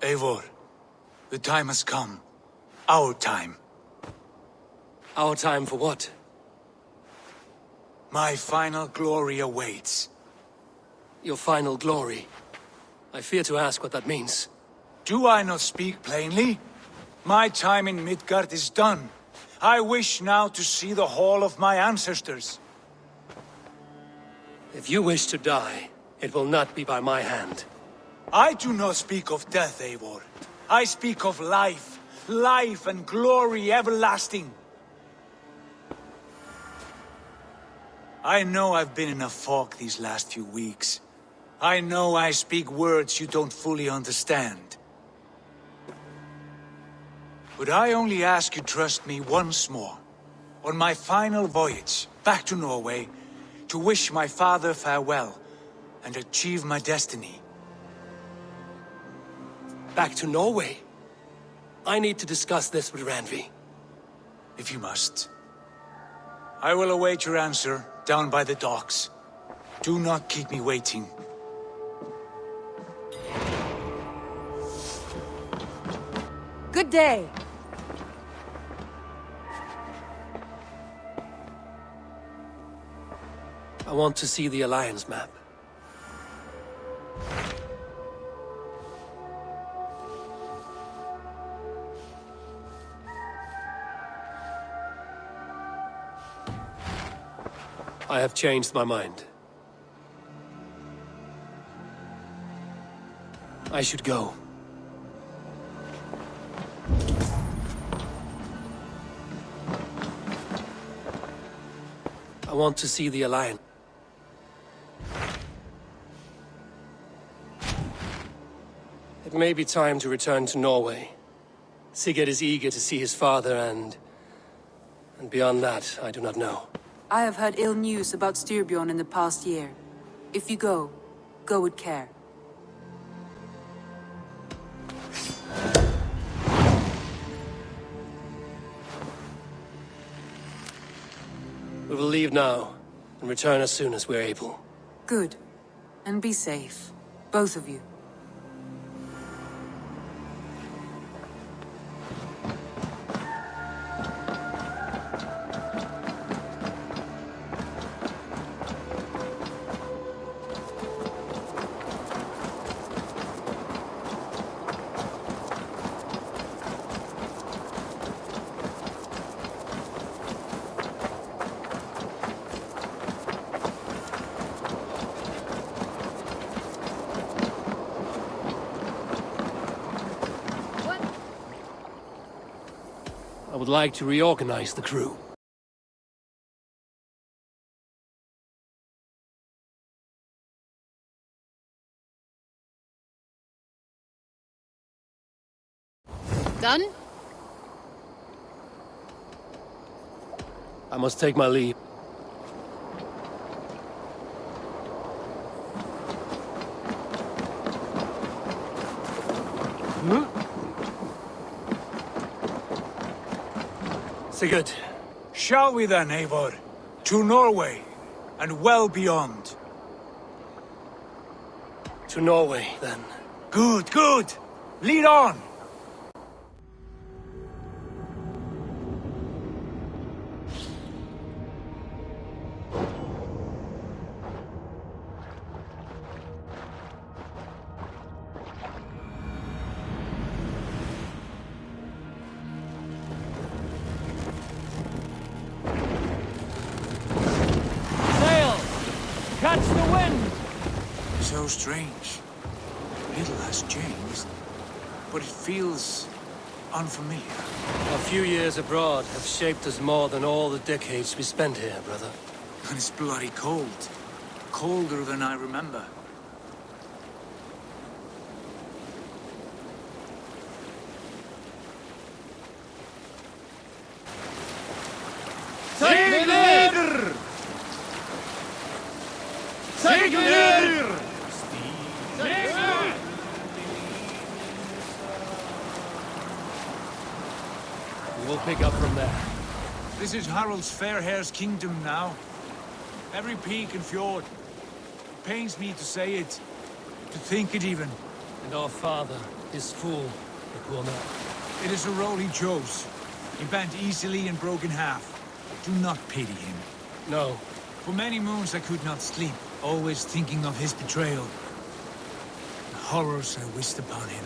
Eivor, the time has come. Our time. Our time for what? My final glory awaits. Your final glory. I fear to ask what that means. Do I not speak plainly? My time in Midgard is done. I wish now to see the hall of my ancestors. If you wish to die, it will not be by my hand. I do not speak of death, Eivor. I speak of life. Life and glory everlasting. I know I've been in a fog these last few weeks. I know I speak words you don't fully understand. But I only ask you trust me once more. On my final voyage back to Norway, to wish my father farewell and achieve my destiny. Back to Norway? I need to discuss this with Randvi. If you must. I will await your answer down by the docks. Do not keep me waiting. Good day. I want to see the Alliance map. I have changed my mind. I should go. I want to see the Alliance. It may be time to return to Norway. Sigurd is eager to see his father and beyond that, I do not know. I have heard ill news about Styrbjorn in the past year. If you go, go with care. We will leave now, and return as soon as we're able. Good. And be safe. Both of you. I would like to reorganize the crew. Done? I must take my leave. Sigurd. Shall we then, Eivor? To Norway, and well beyond. To Norway, then. Good, good! Lead on! Catch the wind! So strange. Little has changed, but it feels unfamiliar. A few years abroad have shaped us more than all the decades we spent here, brother. And it's bloody cold. Colder than I remember. Segler! Segler! We will pick up from there. This is Harald's fair hair's kingdom now. Every peak and fjord. It pains me to say it, to think it even. And our father, his fool, the poor man. It is a role he chose. He bent easily and broke in half. Do not pity him. No. For many moons I could not sleep, always thinking of his betrayal. The horrors I wished upon him.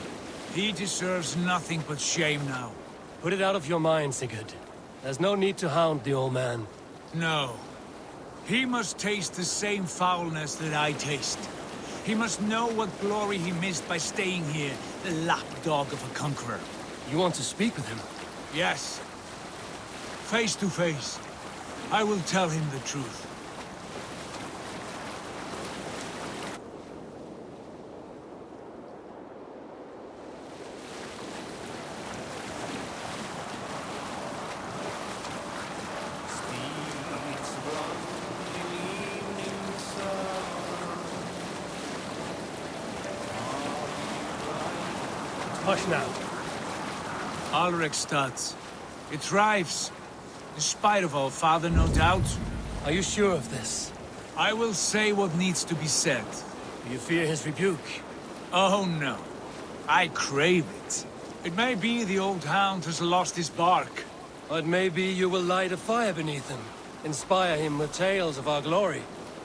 He deserves nothing but shame now. Put it out of your mind, Sigurd. There's no need to hound the old man. No. He must taste the same foulness that I taste. He must know what glory he missed by staying here, the lapdog of a conqueror. You want to speak with him? Yes. Face to face. I will tell him the truth. Hush now. Alrekstad. It thrives. In spite of our father, no doubt. Are you sure of this? I will say what needs to be said. Do you fear his rebuke? Oh no. I crave it. It may be the old hound has lost his bark. But maybe you will light a fire beneath him. Inspire him with tales of our glory.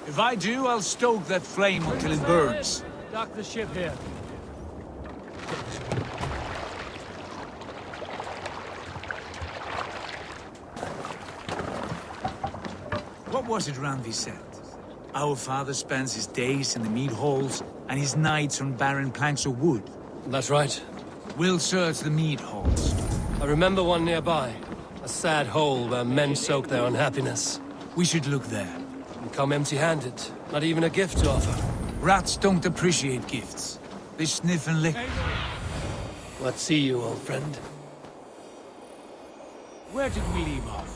If I do, I'll stoke that flame until it burns. Dock the ship here. What was it Randvi said? Our father spends his days in the mead halls and his nights on barren planks of wood. That's right. We'll search the mead halls. I remember one nearby. A sad hole where men soak their unhappiness. We should look there. And come empty-handed. Not even a gift to offer. Rats don't appreciate gifts. They sniff and lick. What see you, old friend? Where did we leave off?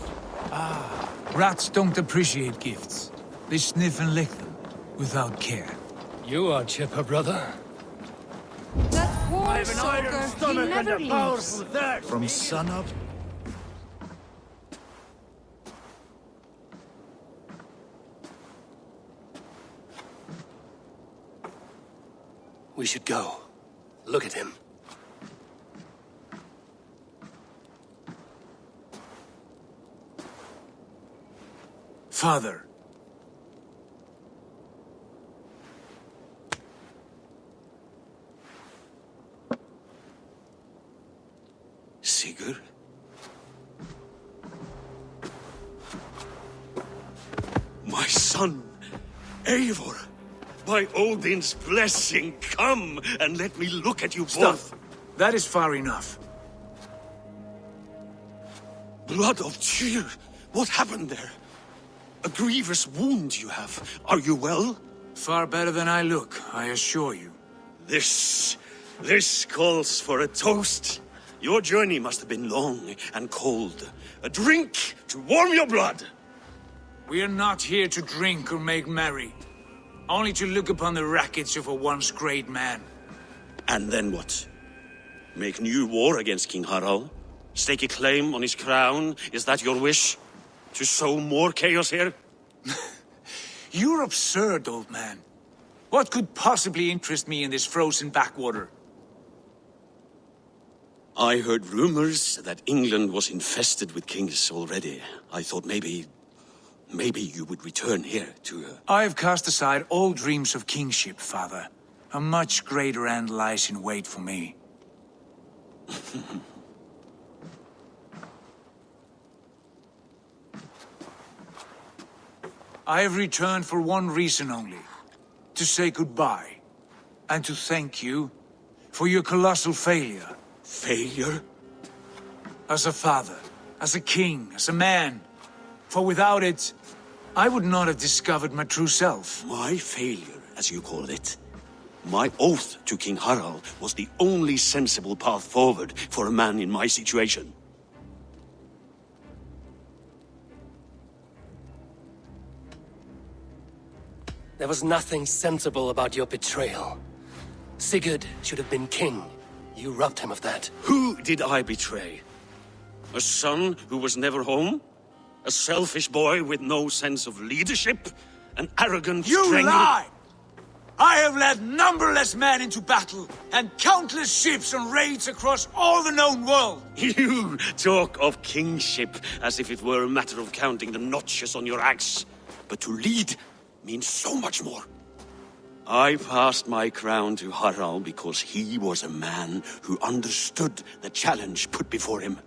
Rats don't appreciate gifts. They sniff and lick them, without care. You are chipper, brother. That poor soldier, he never leaves. From sunup. We should go. Look at him. Father. Sigurd? My son, Eivor! By Odin's blessing, come and let me look at you both. That is far enough. Blood of Tyr! What happened there? A grievous wound you have. Are you well? Far better than I look, I assure you. This calls for a toast. Your journey must have been long and cold. A drink to warm your blood. We are not here to drink or make merry. Only to look upon the wreckage of a once great man. And then what? Make new war against King Harald? Stake a claim on his crown? Is that your wish? To sow more chaos here? You're absurd, old man. What could possibly interest me in this frozen backwater? I heard rumors that England was infested with kings already. I thought maybe you would return here to... I've cast aside all dreams of kingship, father. A much greater end lies in wait for me. I have returned for one reason only. To say goodbye. And to thank you for your colossal failure. Failure? As a father, as a king, as a man. For without it, I would not have discovered my true self. My failure, as you call it. My oath to King Harald was the only sensible path forward for a man in my situation. There was nothing sensible about your betrayal. Sigurd should have been king. You robbed him of that. Who did I betray? A son who was never home? A selfish boy with no sense of leadership? An arrogant You strangler? lie! I have led numberless men into battle, and countless ships on raids across all the known world. You talk of kingship as if it were a matter of counting the notches on your axe. But to lead means so much more. I passed my crown to Harald because he was a man who understood the challenge put before him.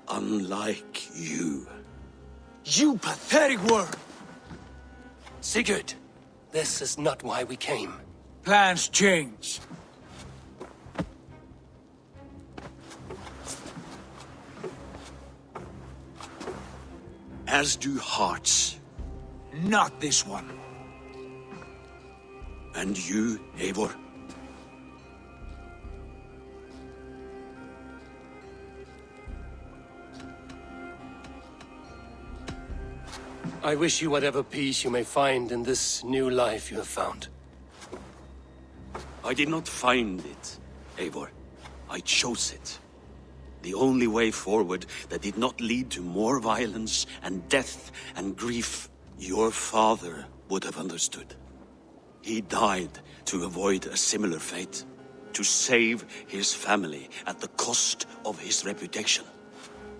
Unlike you. You pathetic worm! Sigurd, this is not why we came. Plans change. As do hearts. Not this one. And you, Eivor? I wish you whatever peace you may find in this new life you have found. I did not find it, Eivor. I chose it. The only way forward that did not lead to more violence and death and grief your father would have understood. He died to avoid a similar fate, to save his family at the cost of his reputation.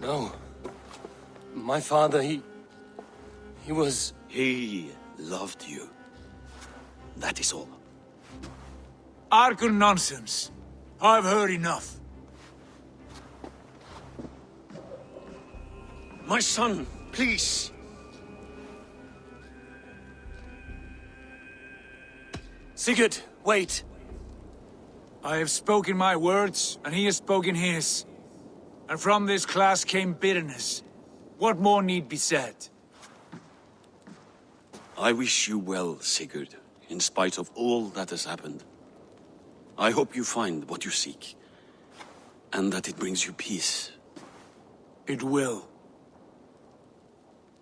No. My father, he was... He loved you. That is all. Argon nonsense. I've heard enough. My son, please. Sigurd, wait. I have spoken my words, and he has spoken his. And from this class came bitterness. What more need be said? I wish you well, Sigurd, in spite of all that has happened. I hope you find what you seek, and that it brings you peace. It will.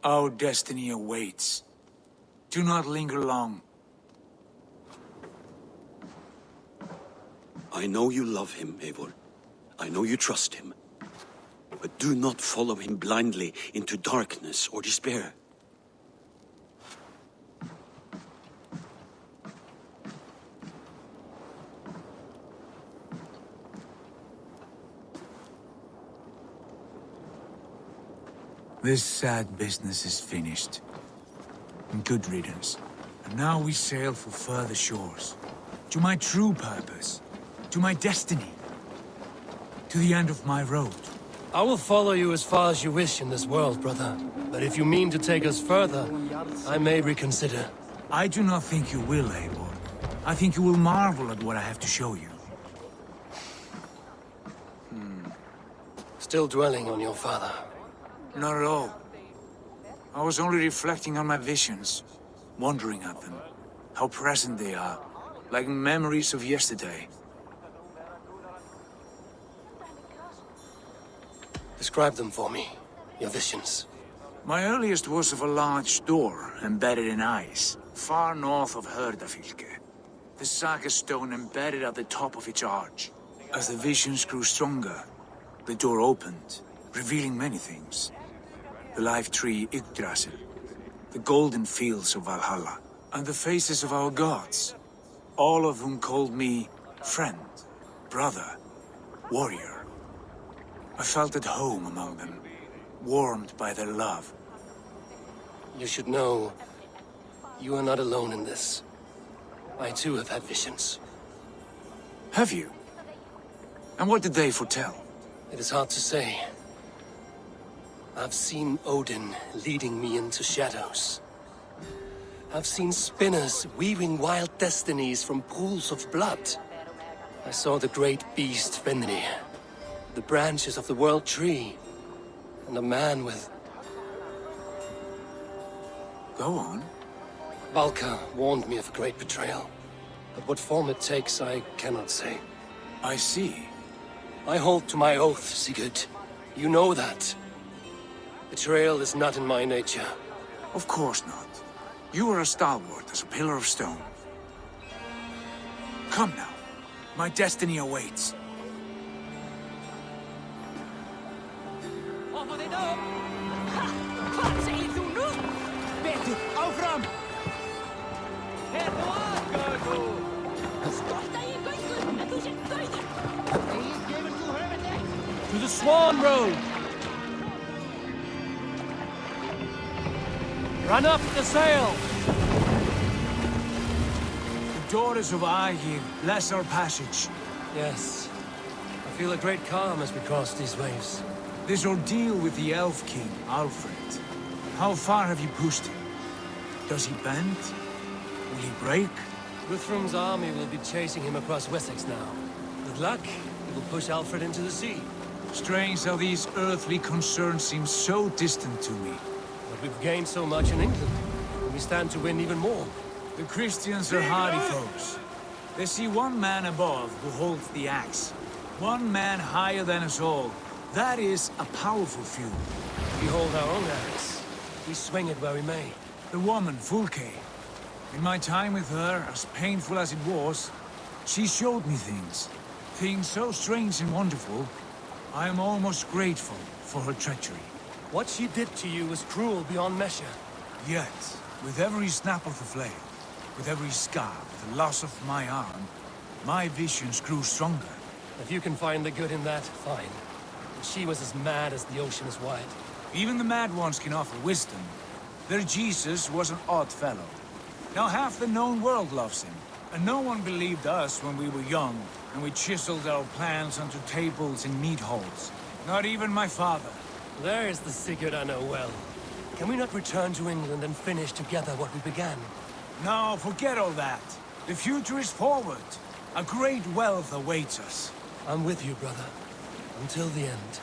Our destiny awaits. Do not linger long. I know you love him, Eivor. I know you trust him. But do not follow him blindly into darkness or despair. This sad business is finished. And good riddance. And now we sail for further shores. To my true purpose. To my destiny. To the end of my road. I will follow you as far as you wish in this world, brother. But if you mean to take us further, I may reconsider. I do not think you will, Eivor. I think you will marvel at what I have to show you. Still dwelling on your father. Not at all. I was only reflecting on my visions, wondering at them. How present they are, like memories of yesterday. Describe them for me, your visions. My earliest was of a large door embedded in ice, far north of Herdafylke. The saga stone embedded at the top of its arch. As the visions grew stronger, the door opened, revealing many things. The life tree Yggdrasil, the golden fields of Valhalla, and the faces of our gods, all of whom called me friend, brother, warrior. I felt at home among them, warmed by their love. You should know, you are not alone in this. I too have had visions. Have you? And what did they foretell? It is hard to say. I've seen Odin leading me into shadows. I've seen spinners weaving wild destinies from pools of blood. I saw the great beast Fenrir, the branches of the world tree, and a man with... Go on. Valka warned me of a great betrayal. But what form it takes, I cannot say. I see. I hold to my oath, Sigurd. You know that. Betrayal is not in my nature. Of course not. You are as stalwart as a pillar of stone. Come now. My destiny awaits. Vad säger du nu? Betu, aufram! Herr Noir! the Swan Road! Run up the sail! The daughters of Aegir bless our passage. Yes. I feel a great calm as we cross these waves. This ordeal with the Elf King, Alfred. How far have you pushed him? Does he bend? Will he break? Guthrum's army will be chasing him across Wessex now. With luck, he will push Alfred into the sea. Strange how these earthly concerns seem so distant to me. But we've gained so much in England, and we stand to win even more. The Christians are hardy foes. They see one man above who holds the axe. One man higher than us all. That is a powerful feud. We hold our own axe. We swing it where we may. The woman, Fulke. In my time with her, as painful as it was, she showed me things. Things so strange and wonderful. I am almost grateful for her treachery. What she did to you was cruel beyond measure. Yet, with every snap of the flame, with every scar, the loss of my arm, my visions grew stronger. If you can find the good in that, fine. But she was as mad as the ocean is wide. Even the mad ones can offer wisdom. Their Jesus was an odd fellow. Now half the known world loves him. And no one believed us when we were young, and we chiseled our plans onto tables in meat halls. Not even my father. There is the Sigurd I know well. Can we not return to England and finish together what we began? No, forget all that. The future is forward. A great wealth awaits us. I'm with you, brother. Until the end.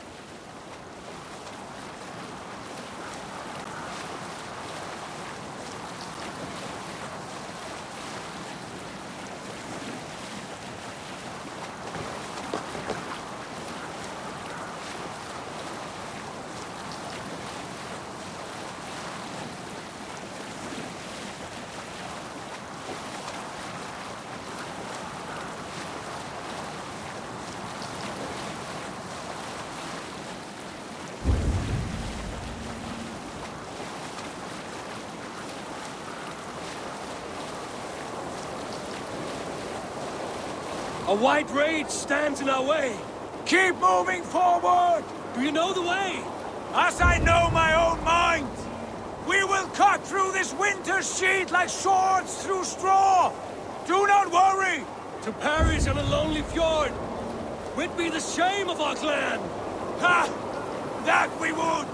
A white rage stands in our way. Keep moving forward! Do you know the way? As I know my own mind! We will cut through this winter's sheet like swords through straw! Do not worry! To perish on a lonely fjord would be the shame of our clan! Ha! That we would!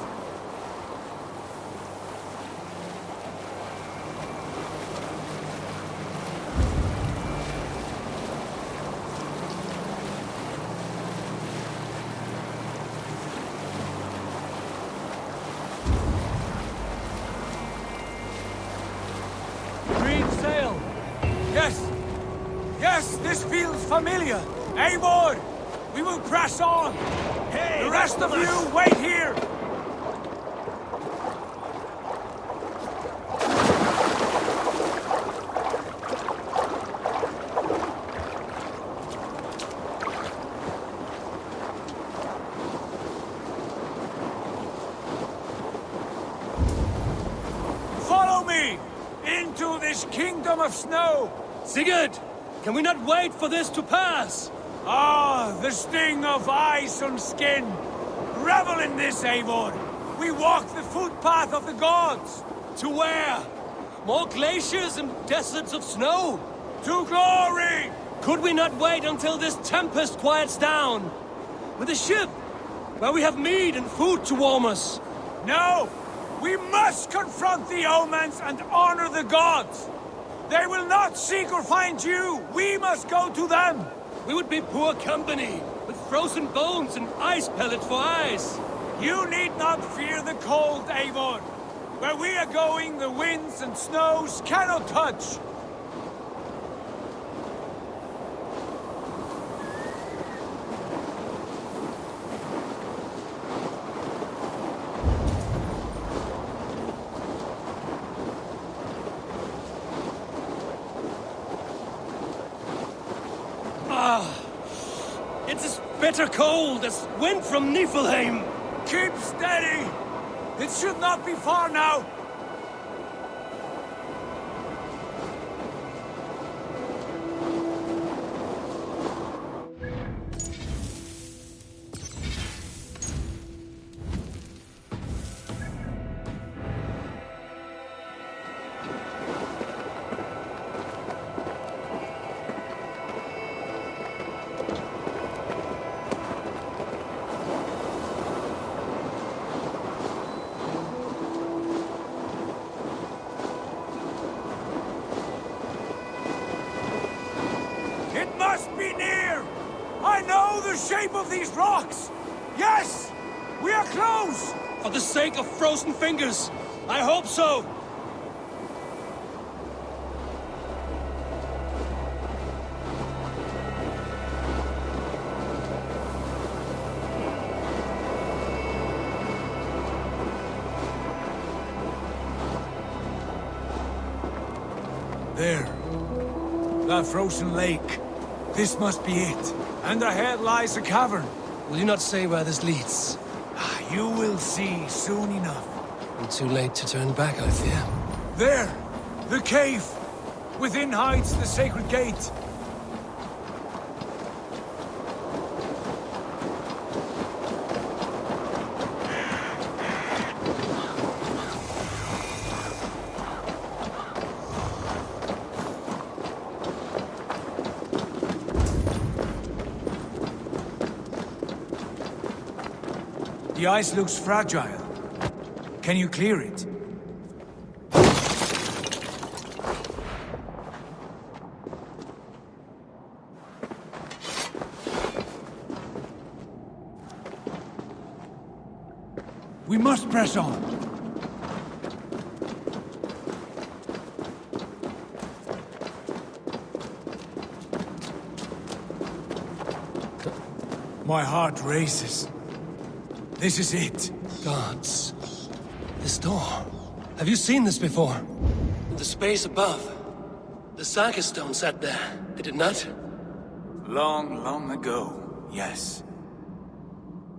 Yes! Yes, this feels familiar! Eivor! We will press on! Hey, the rest of you, wait here! Follow me! Into this kingdom of snow! Sigurd! Can we not wait for this to pass? Ah, the sting of ice on skin! Revel in this, Eivor! We walk the footpath of the gods! To where? More glaciers and deserts of snow? To glory! Could we not wait until this tempest quiets down? With a ship, where we have meat and food to warm us? No! We must confront the omens and honor the gods! They will not seek or find you! We must go to them! We would be poor company, with frozen bones and ice pellets for eyes. You need not fear the cold, Eivor. Where we are going, the winds and snows cannot touch. It's as bitter cold as wind from Niflheim. Keep steady! It should not be far now! the shape of these rocks! Yes! We are close! For the sake of frozen fingers, I hope so! There. That frozen lake. This must be it. And ahead lies a cavern. Will you not say where this leads? You will see soon enough. And too late to turn back, I fear. There! The cave! Within hides the sacred gate. The ice looks fragile. Can you clear it? We must press on. My heart races. This is it. Gods. This door. Have you seen this before? The space above. The Saga stone sat there, did it not? Long, long ago, yes.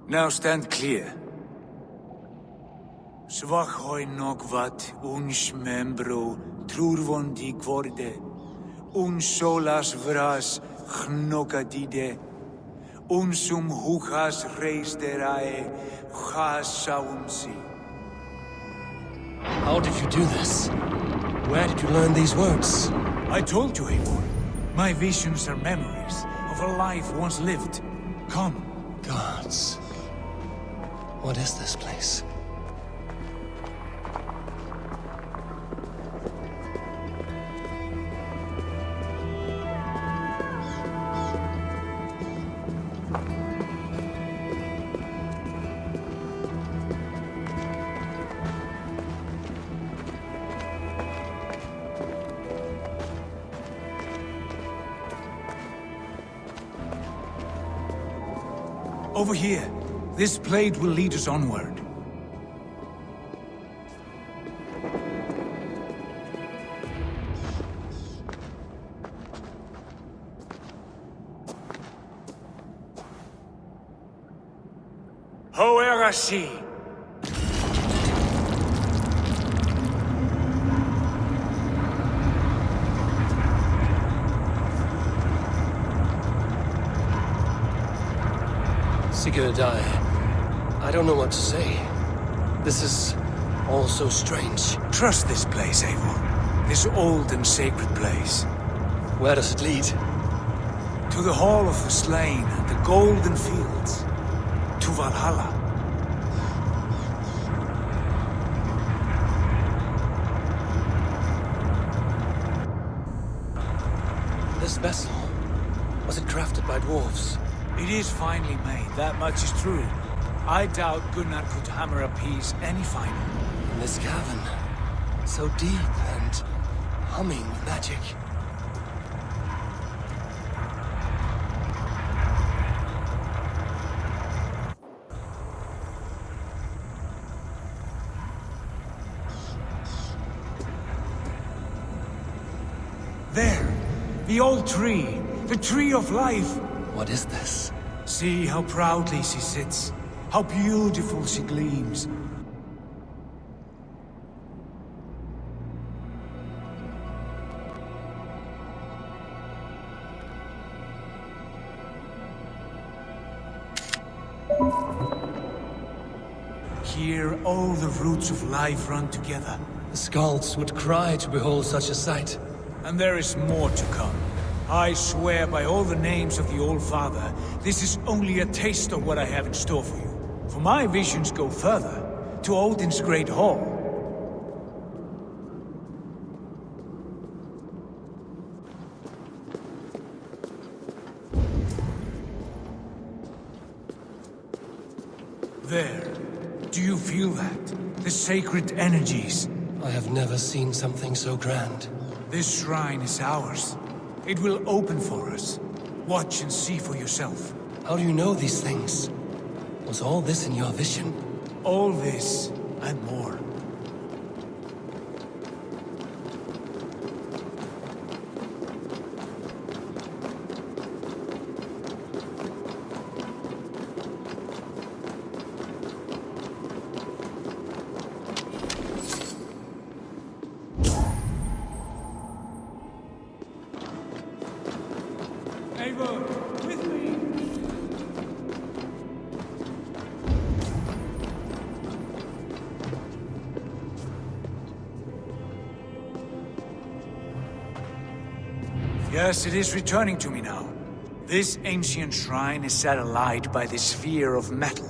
Now stand clear. Svachoi nogvat uns membro trurvon di gvorde, un solas vras gnokadide, unsum huchas reisterae chasaunsi. How did you do this? Where did you learn these words? I told you, Eivor. My visions are memories of a life once lived. Come. Gods. What is this place? Over here. This blade will lead us onward. Hoerasi! Sigurd, I don't know what to say. This is all so strange. Trust this place, Eivor. This old and sacred place. Where does it lead? To the Hall of the Slain and the Golden Fields. To Valhalla. This vessel, was it crafted by dwarves? It is finely made, that much is true. I doubt Gunnar could hammer a piece any finer. In this cavern, so deep and humming with magic. There! The old tree! The tree of life! What is this? See how proudly she sits. How beautiful she gleams. Here, all the roots of life run together. The Skalds would cry to behold such a sight. And there is more to come. I swear by all the names of the Old Father, this is only a taste of what I have in store for you. For my visions go further, to Odin's Great Hall. There. Do you feel that? The sacred energies. I have never seen something so grand. This shrine is ours. It will open for us. Watch and see for yourself. How do you know these things? Was all this in your vision? All this, and more. Eivor, with me! Yes, it is returning to me now. This ancient shrine is set alight by the sphere of metal.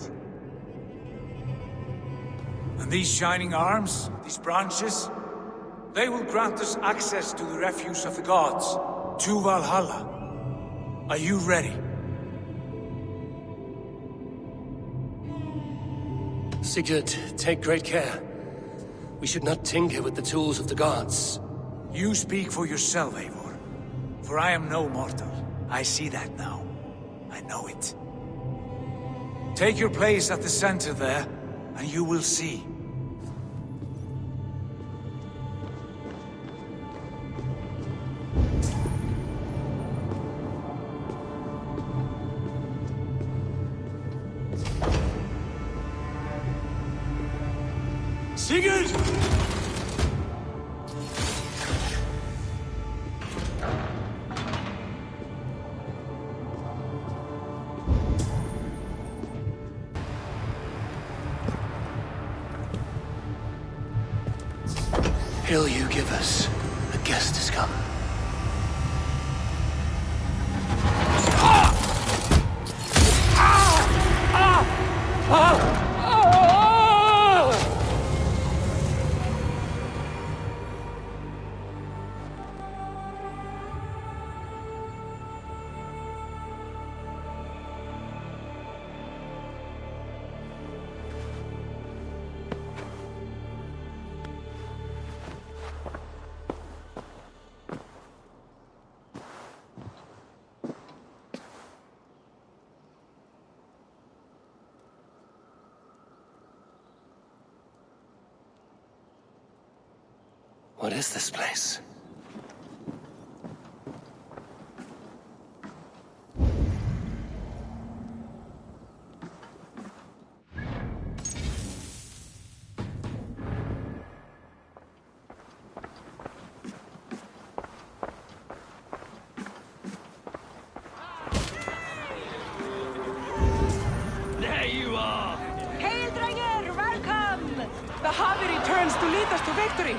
And these shining arms, these branches, they will grant us access to the refuse of the gods, to Valhalla. Are you ready? Sigurd, take great care. We should not tinker with the tools of the gods. You speak for yourself, Eivor. For I am no mortal. I see that now. I know it. Take your place at the center there, and you will see. Sigurd! Hail you give us. A guest has come. What is this place? There you are! Hail, Dranger! Welcome! The Harvey returns to lead us to victory.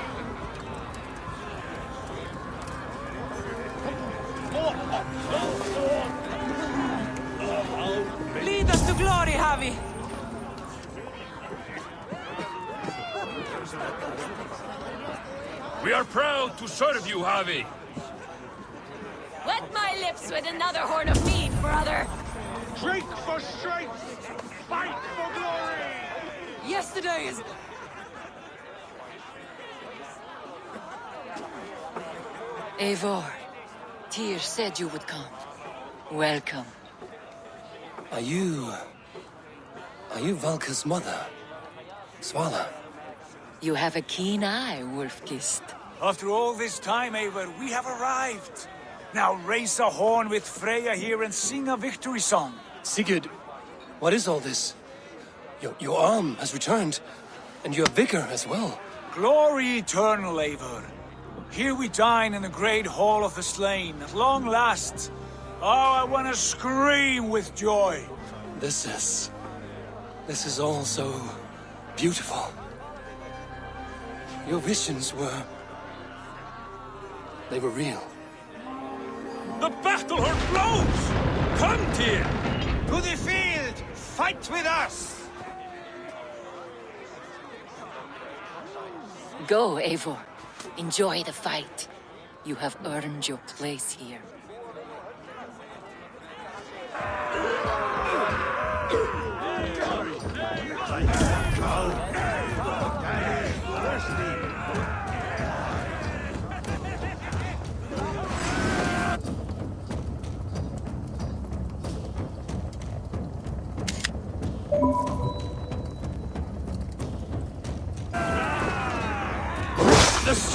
Lead us to glory, Harvey. We are proud to serve you, Javi. Wet my lips with another horn of mead, brother! Drink for strength! Fight for glory! Yesterday is... Eivor, Tyr said you would come. Welcome. Are you Valka's mother? Svala? You have a keen eye, Wolfkist. After all this time, Eivor, we have arrived. Now raise a horn with Freya here and sing a victory song. Sigurd, what is all this? Your arm has returned, and your vigor as well. Glory eternal, Eivor. Here we dine in the great hall of the slain, at long last. Oh, I want to scream with joy. This is all so beautiful. Your visions they were real. The battle horn blows! Come, Tyr! To the field! Fight with us! Go, Eivor. Enjoy the fight. You have earned your place here.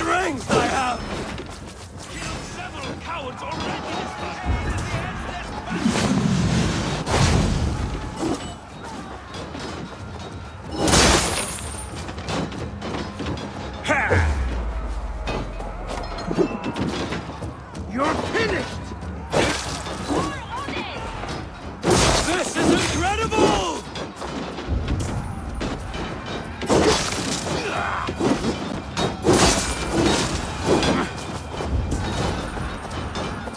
strength I have! Killed several cowards already this fight. You're finished! This is incredible!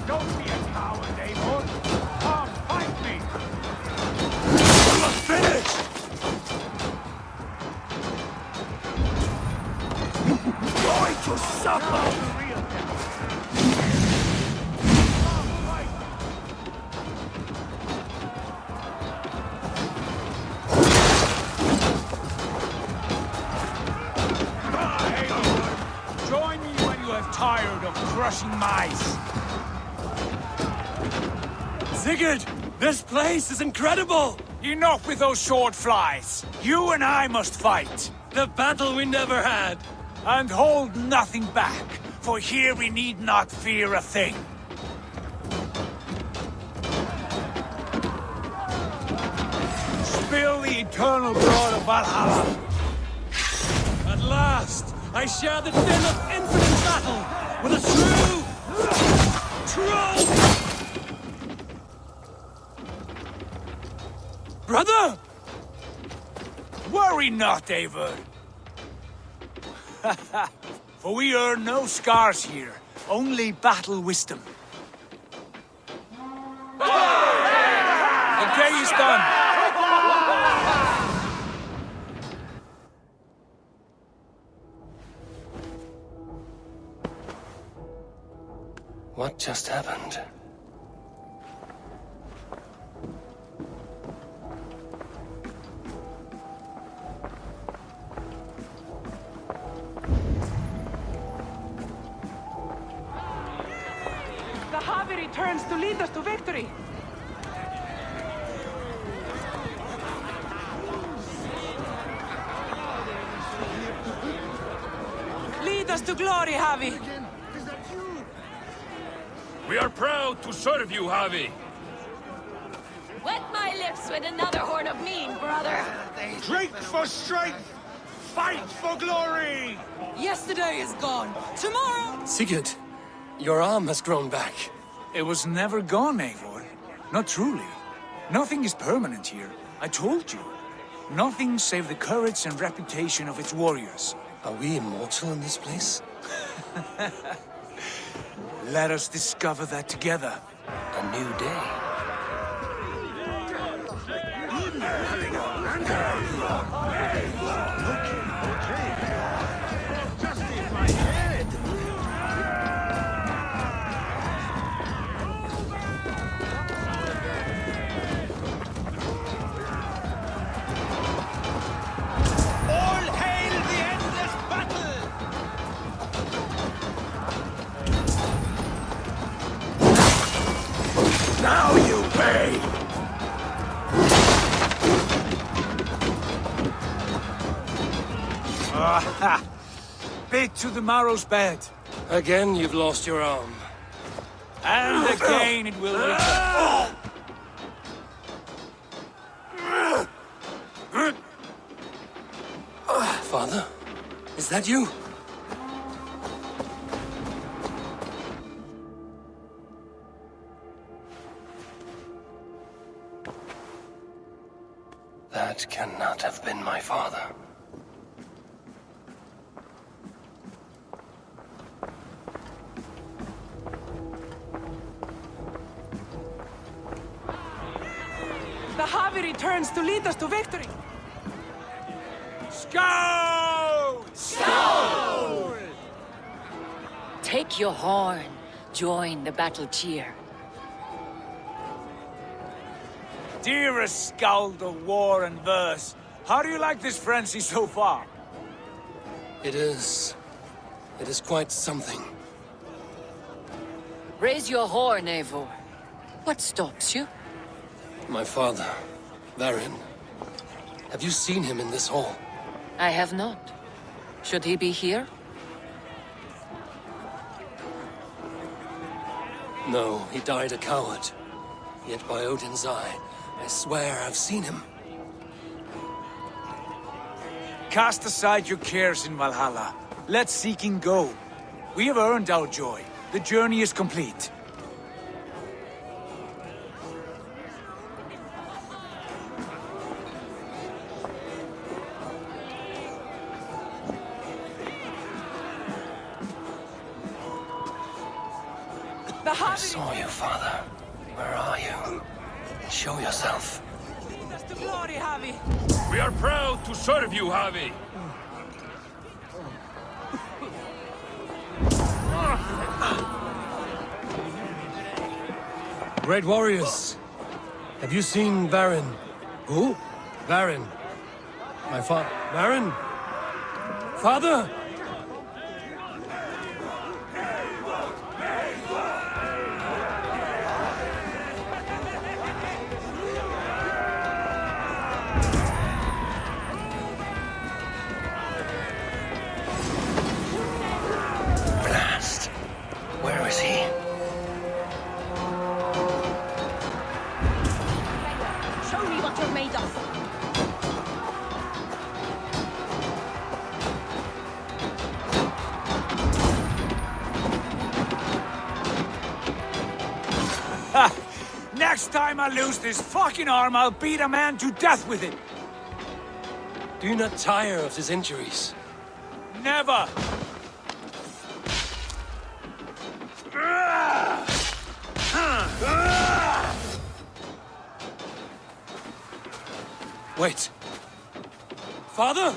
Don't be a coward, Eivor. Come, fight me. You're finished! Going to suffer! Join me when you have tired of crushing mice. Sigurd, this place is incredible! Enough with those sword flies. You and I must fight. The battle we never had! And hold nothing back, for here we need not fear a thing. Spill the eternal blood of Valhalla. At last, I share the din of infinite battle with a true... Brother! Worry not, Eivor. For we earn no scars here, only battle wisdom. The day is done. What just happened? The Javi returns to lead us to victory. Lead us to glory, Javi. We are proud to serve you, Javi. Wet my lips with another horn of mead, brother. Drink for strength, fight for glory. Yesterday is gone. Tomorrow... Sigurd, your arm has grown back. It was never gone, Eivor. Not truly. Nothing is permanent here. I told you. Nothing save the courage and reputation of its warriors. Are we immortal in this place? Let us discover that together. A new day. All hail the endless battle! Now you pay! Aha! Bit to the marrow's bed. Again, you've lost your arm. And again it will return. Father? Is that you? That cannot have been my father. The Javi returns to lead us to victory. Scout! Scout! Take your horn. Join the battle cheer. Dearest Skald of war and verse, how do you like this frenzy so far? It is quite something. Raise your horn, Eivor. What stops you? My father, Varin. Have you seen him in this hall? I have not. Should he be here? No, he died a coward. Yet by Odin's eye, I swear I've seen him. Cast aside your cares in Valhalla. Let seeking go. We have earned our joy. The journey is complete. I saw you, Father. Where are you? Show yourself. Lead us to glory, Javi. We are proud to serve you, Javi. Great warriors. Have you seen Varin? Who? Varin. My father. Varin? Father? Blast. Where is he? Show me what you're made of. Next time I lose this fucking arm, I'll beat a man to death with it. Do you not tire of his injuries? Never! Wait. Father?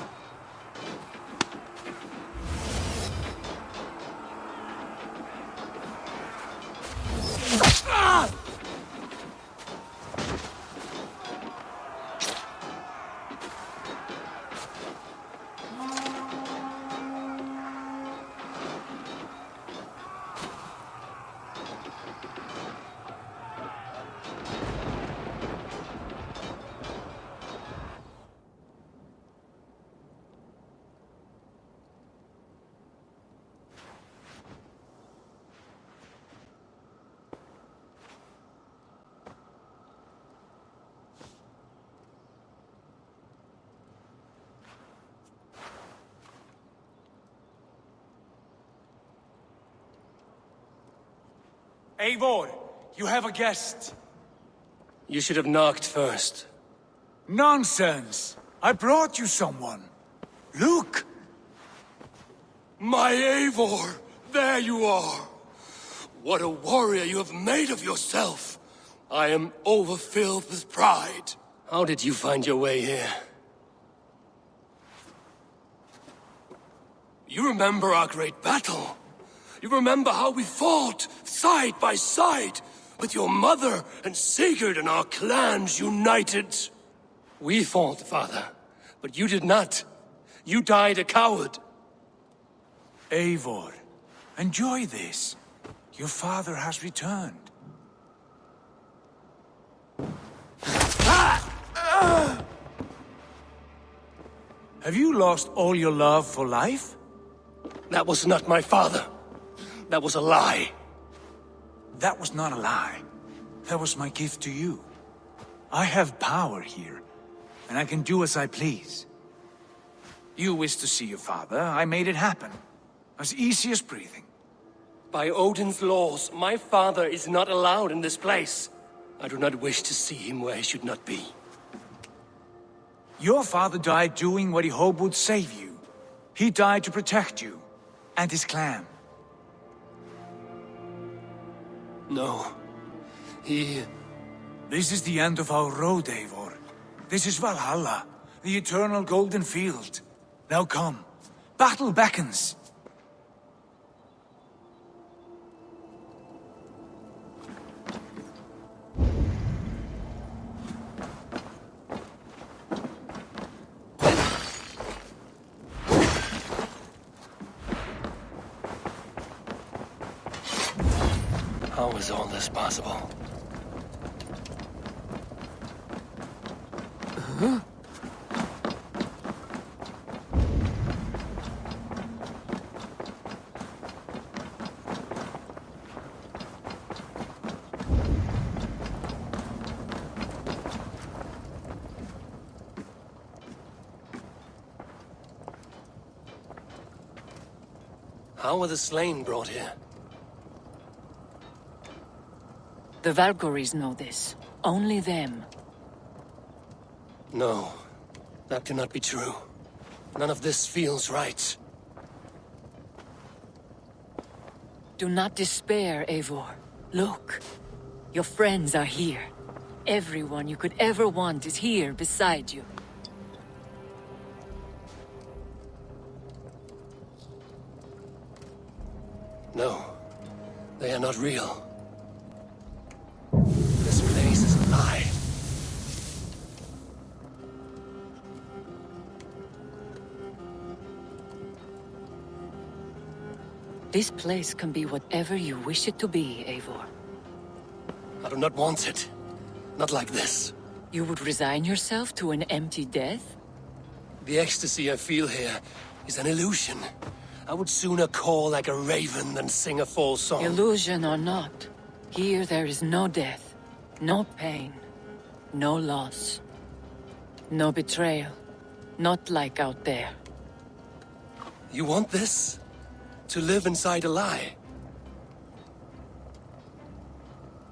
Eivor, you have a guest. You should have knocked first. Nonsense! I brought you someone. Look! My Eivor! There you are! What a warrior you have made of yourself! I am overfilled with pride. How did you find your way here? You remember our great battle? You remember how we fought, side by side, with your mother and Sigurd and our clans united? We fought, Father, but you did not. You died a coward. Eivor, enjoy this. Your father has returned. Have you lost all your love for life? That was not my father. That was a lie. That was not a lie. That was my gift to you. I have power here, and I can do as I please. You wished to see your father, I made it happen. As easy as breathing. By Odin's laws, my father is not allowed in this place. I do not wish to see him where he should not be. Your father died doing what he hoped would save you. He died to protect you, and his clan. No. He... This is the end of our road, Eivor. This is Valhalla, the eternal golden field. Now come. Battle beckons. How is all this possible? Huh? How were the slain brought here? The Valkyries know this. Only them. No, that cannot be true. None of this feels right. Do not despair, Eivor. Look. Your friends are here. Everyone you could ever want is here beside you. No, they are not real. This place is a lie. This place can be whatever you wish it to be, Eivor. I do not want it. Not like this. You would resign yourself to an empty death? The ecstasy I feel here is an illusion. I would sooner call like a raven than sing a false song. Illusion or not, here there is no death, no pain, no loss, no betrayal. Not like out there. You want this? To live inside a lie?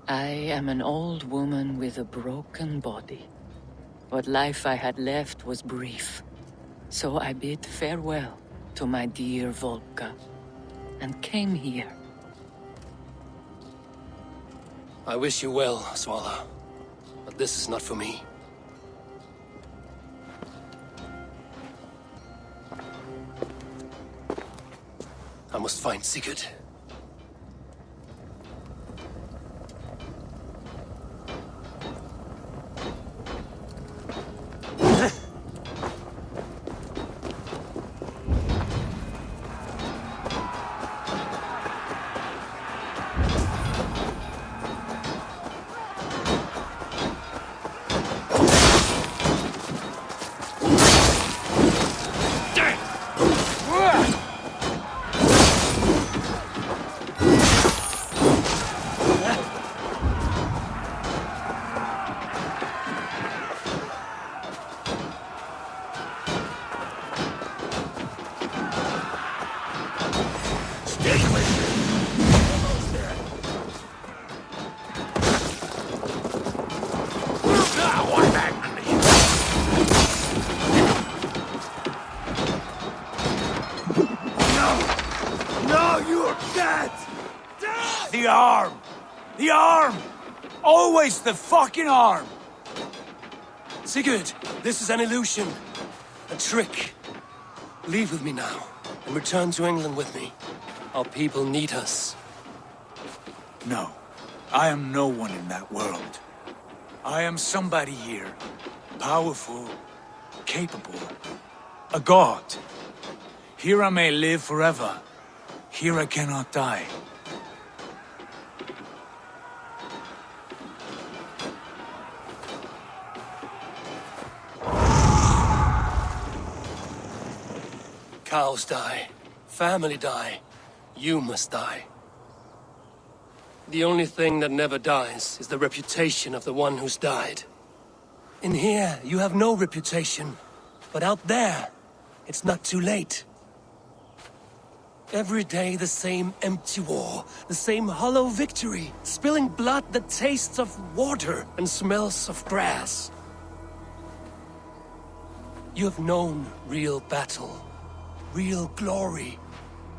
I am an old woman with a broken body. What life I had left was brief. So I bid farewell to my dear Volka, and came here. I wish you well, Svala. But this is not for me. I must find Sigurd. The arm! The arm! Always the fucking arm! Sigurd, this is an illusion. A trick. Leave with me now, and return to England with me. Our people need us. No, I am no one in that world. I am somebody here. Powerful, capable, a god. Here I may live forever. Here I cannot die. Cows die. Family die. You must die. The only thing that never dies is the reputation of the one who's died. In here, you have no reputation. But out there, it's not too late. Every day the same empty war, the same hollow victory, spilling blood that tastes of water and smells of grass. You have known real battle, real glory,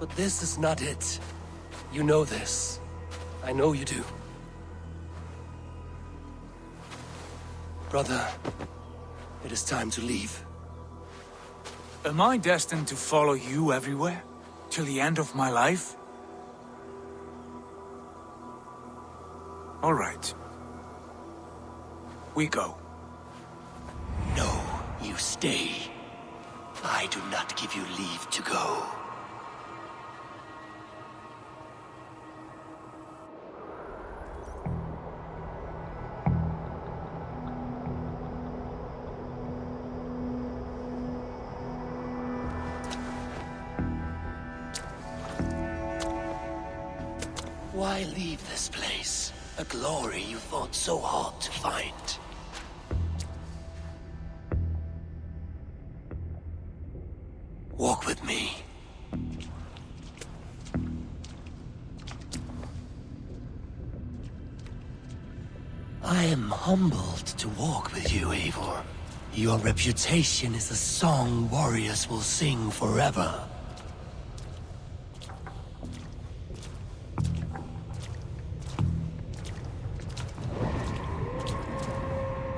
but this is not it. You know this. I know you do. Brother, it is time to leave. Am I destined to follow you everywhere? Till the end of my life? All right. We go. No, you stay. I do not give you leave to go. Why leave this place? A glory you fought so hard to find. Walk with me. humbled to walk with you, Eivor. Your reputation is a song warriors will sing forever.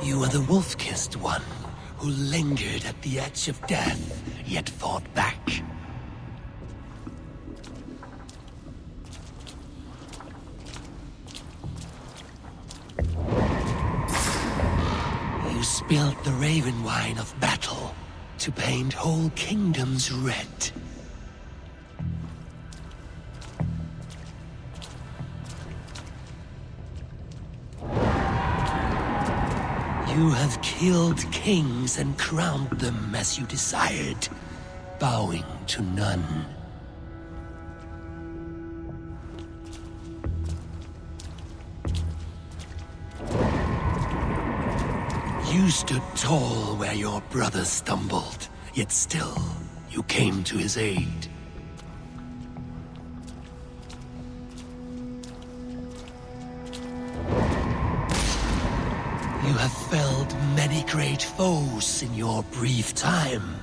You are the wolf-kissed one, who lingered at the edge of death, yet fought back. You spilled the raven wine of battle to paint whole kingdoms red. You have killed kings and crowned them as you desired, bowing to none. You stood tall where your brother stumbled, yet still you came to his aid. You have felled many great foes in your brief time.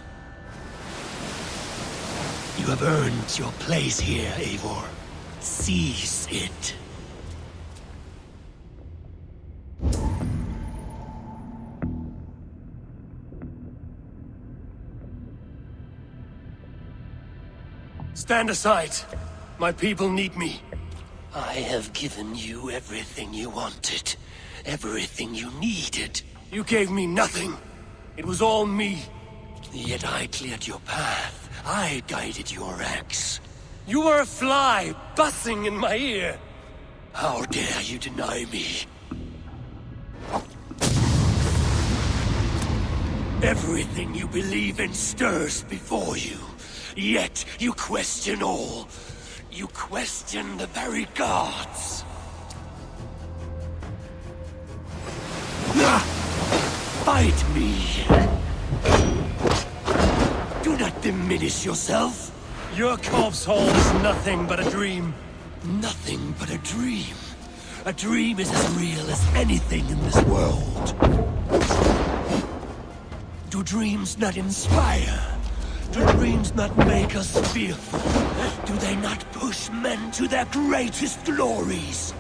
You have earned your place here, Eivor. Seize it. Stand aside. My people need me. I have given you everything you wanted. Everything you needed. You gave me nothing. It was all me. Yet I cleared your path. I guided your axe. You were a fly, buzzing in my ear. How dare you deny me? Everything you believe in stirs before you. Yet you question all. You question the very gods. Fight me! Do not diminish yourself. Your corpse hall is nothing but a dream. Nothing but a dream. A dream is as real as anything in this world. Do dreams not inspire? Do dreams not make us fearful? Do they not push men to their greatest glories?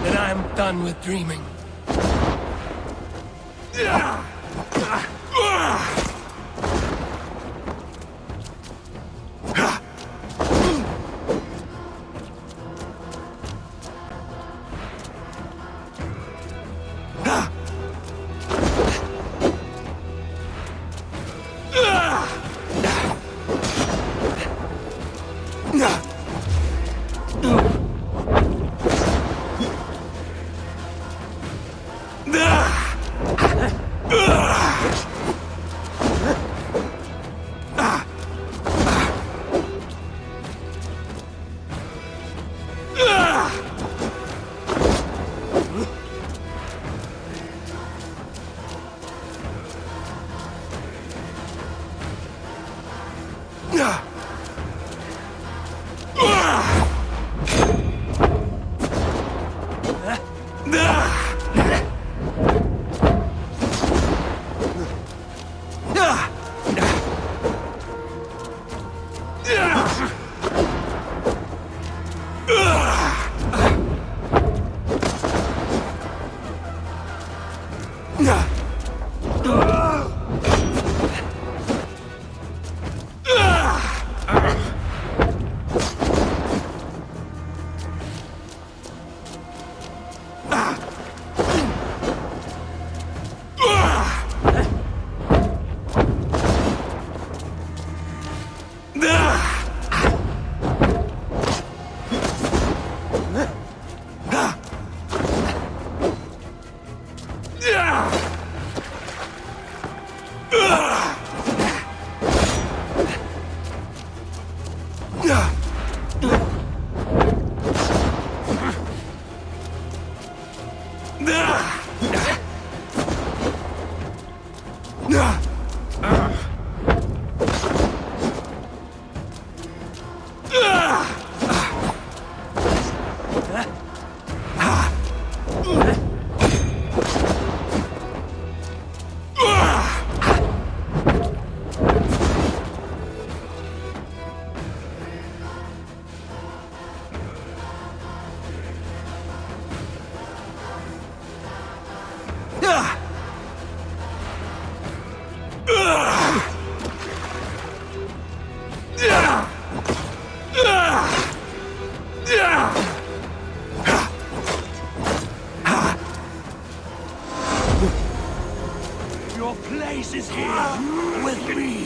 Then I am done with dreaming. place is here with me.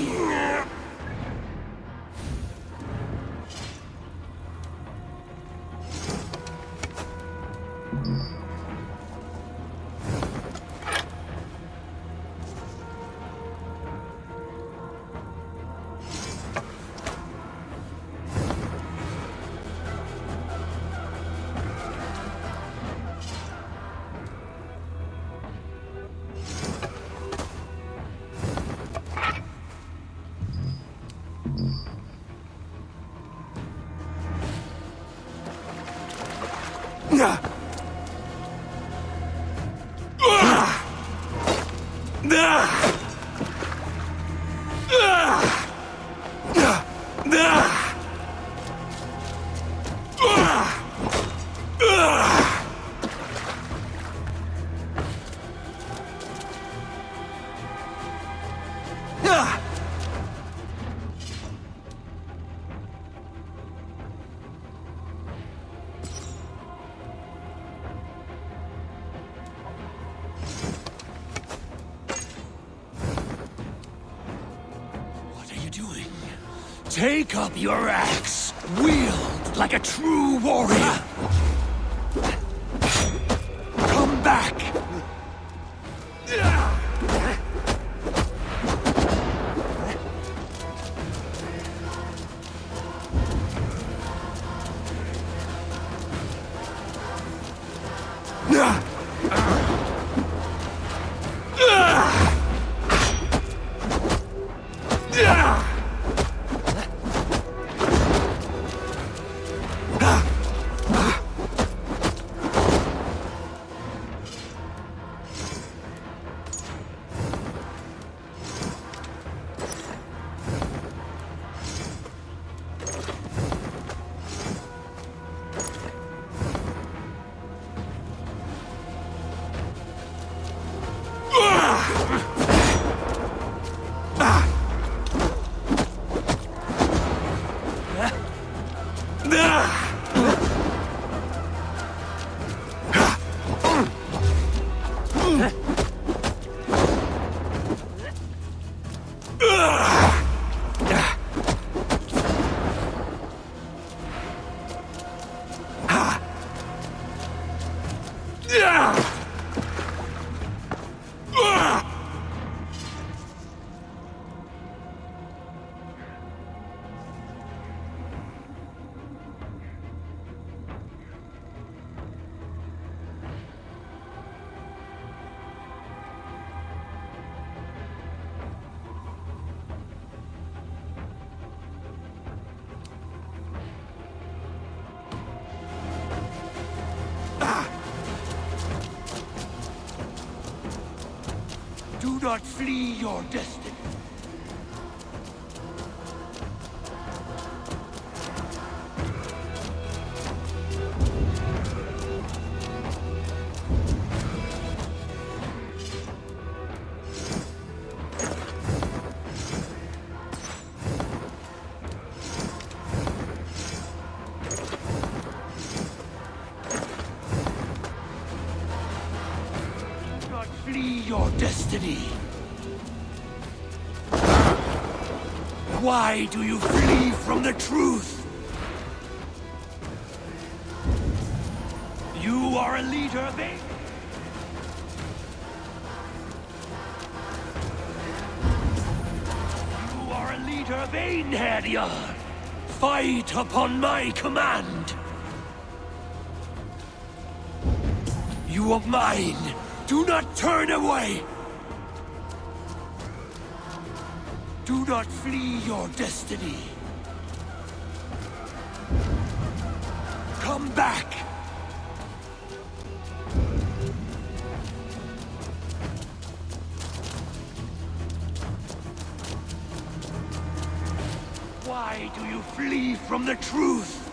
Take up your axe, wield like a true warrior. Come back. Do not flee your destiny. Do not flee your destiny. Why do you flee from the truth? You are a leader of it. You are a leader of Einherjar. Fight upon my command. You are mine. Do not turn away. Do not flee your destiny. Come back. Why do you flee from the truth?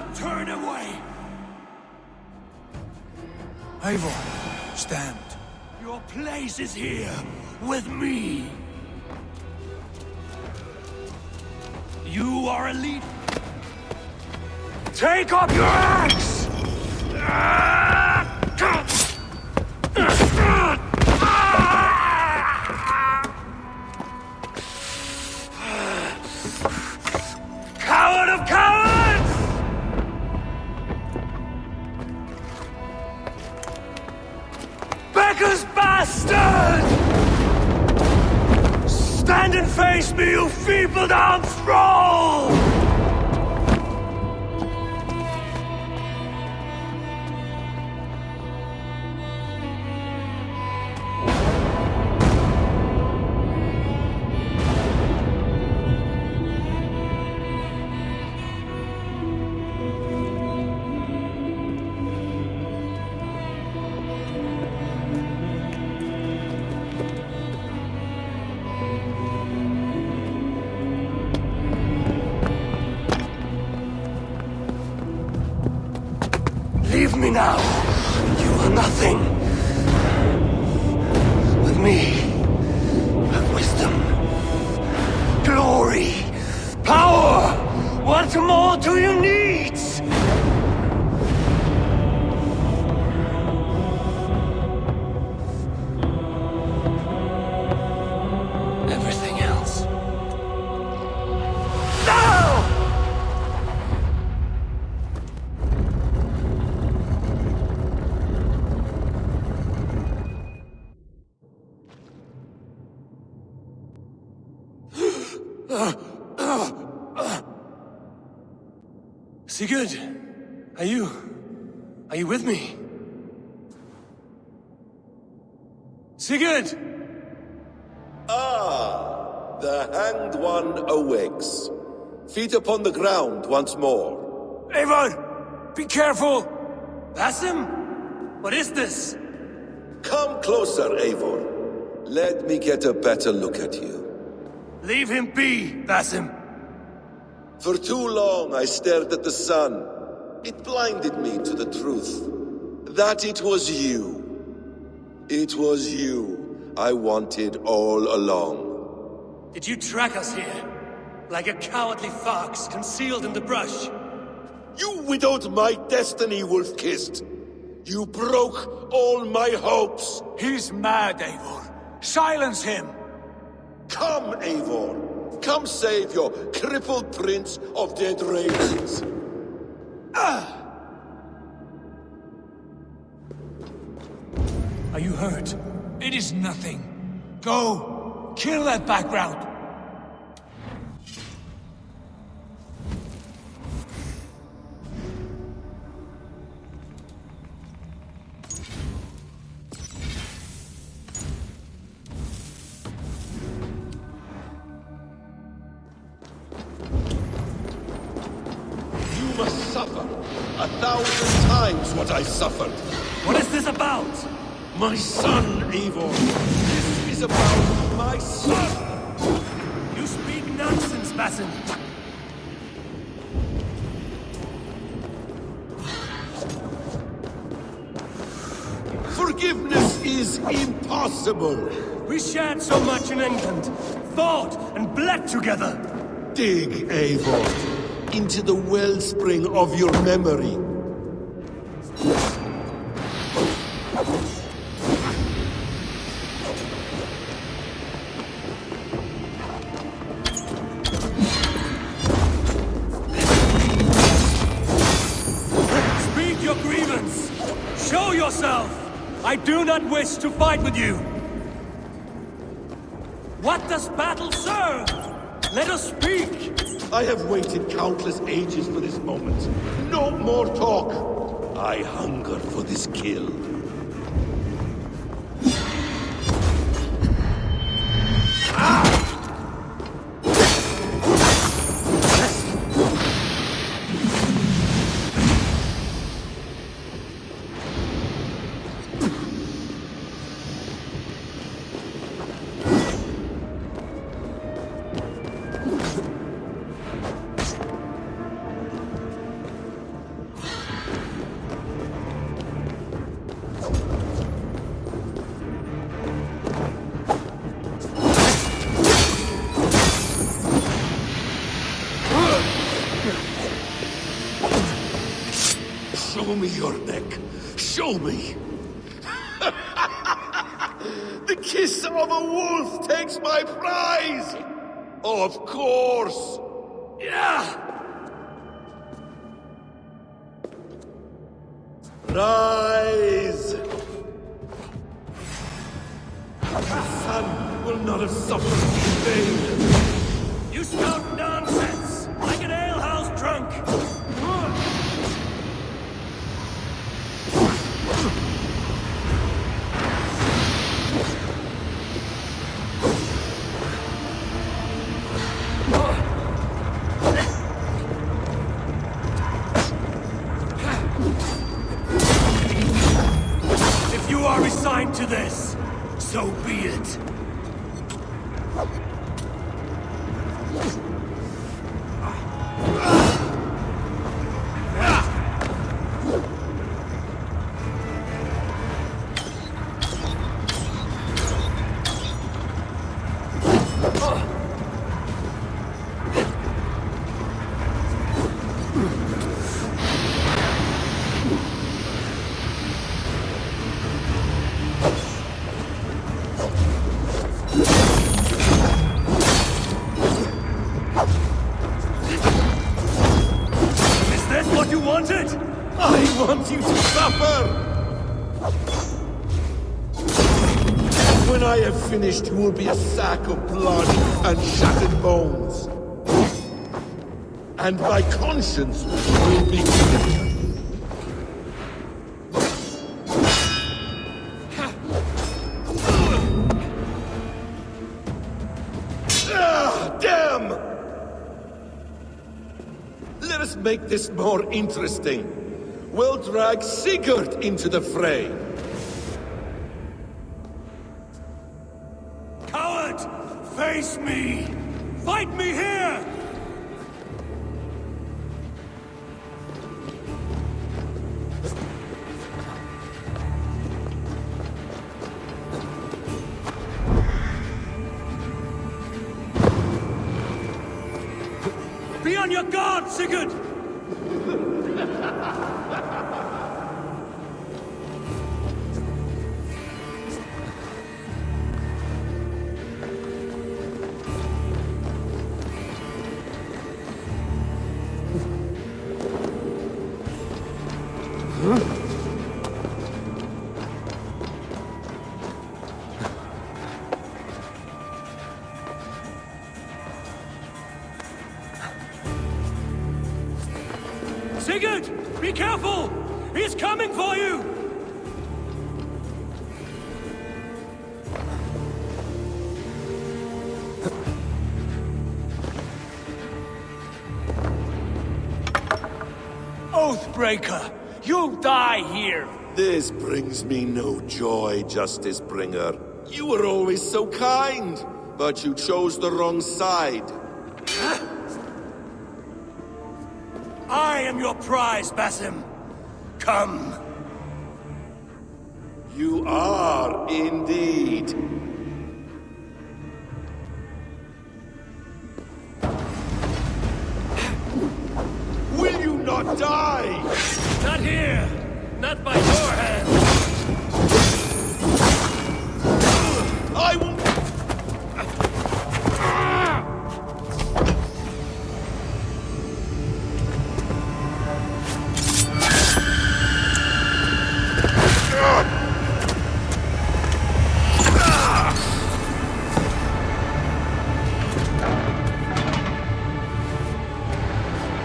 not turn away! Eivor, stand. Your place is here, with me! You are a lead. Take up your axe! Coward of cowards! Becker's bastard! Stand and face me, you feeble-down thrall! Leave me now. You are nothing. With me, have wisdom, glory, power. What more do you need? Everything else. No! Sigurd, are you with me? Sigurd! Ah, the Hanged One awakes. Feet upon the ground once more. Eivor! Be careful! Basim? What is this? Come closer, Eivor. Let me get a better look at you. Leave him be, Basim. For too long I stared at the sun. It blinded me to the truth. That it was you. It was you I wanted all along. Did you track us here? Like a cowardly fox concealed in the brush? You widowed my destiny, wolf-kissed. You broke all my hopes. He's mad, Eivor. Silence him! Come, Eivor. Come save your crippled prince of dead ravens. Are you hurt? It is nothing. Go! Kill that background! You must suffer 1,000 times what I suffered. What is this about? My son, Eivor. This is about my son. You speak nonsense, Basim. Forgiveness is impossible. We shared so much in England, fought and bled together. Dig, Eivor, into the wellspring of your memory. Speak your grievance. Show yourself. I do not wish to fight with you. What does battle serve? Let us speak. I have waited countless ages for this moment. No more talk. I hunger for this kill. Show me your neck. Show me. The kiss of a wolf takes my prize. Of course. Yeah. Rise. The sun will not have suffered in vain. You spout nonsense! Like an alehouse drunk! If you are resigned to this, so be it. I want you to suffer! When I have finished, you will be a sack of blood and shattered bones. And my conscience will be clear. Damn! Let us make this more interesting. We'll drag Sigurd into the fray. Coward! Face me! Fight me here! Be on your guard, Sigurd! Sigurd! Be careful! He's coming for you! Oathbreaker! You'll die here! This brings me no joy, Justice Bringer. You were always so kind, but you chose the wrong side. I am your prize, Basim. Come. You are indeed. Will you not die? Not here! Not by your hand! I will...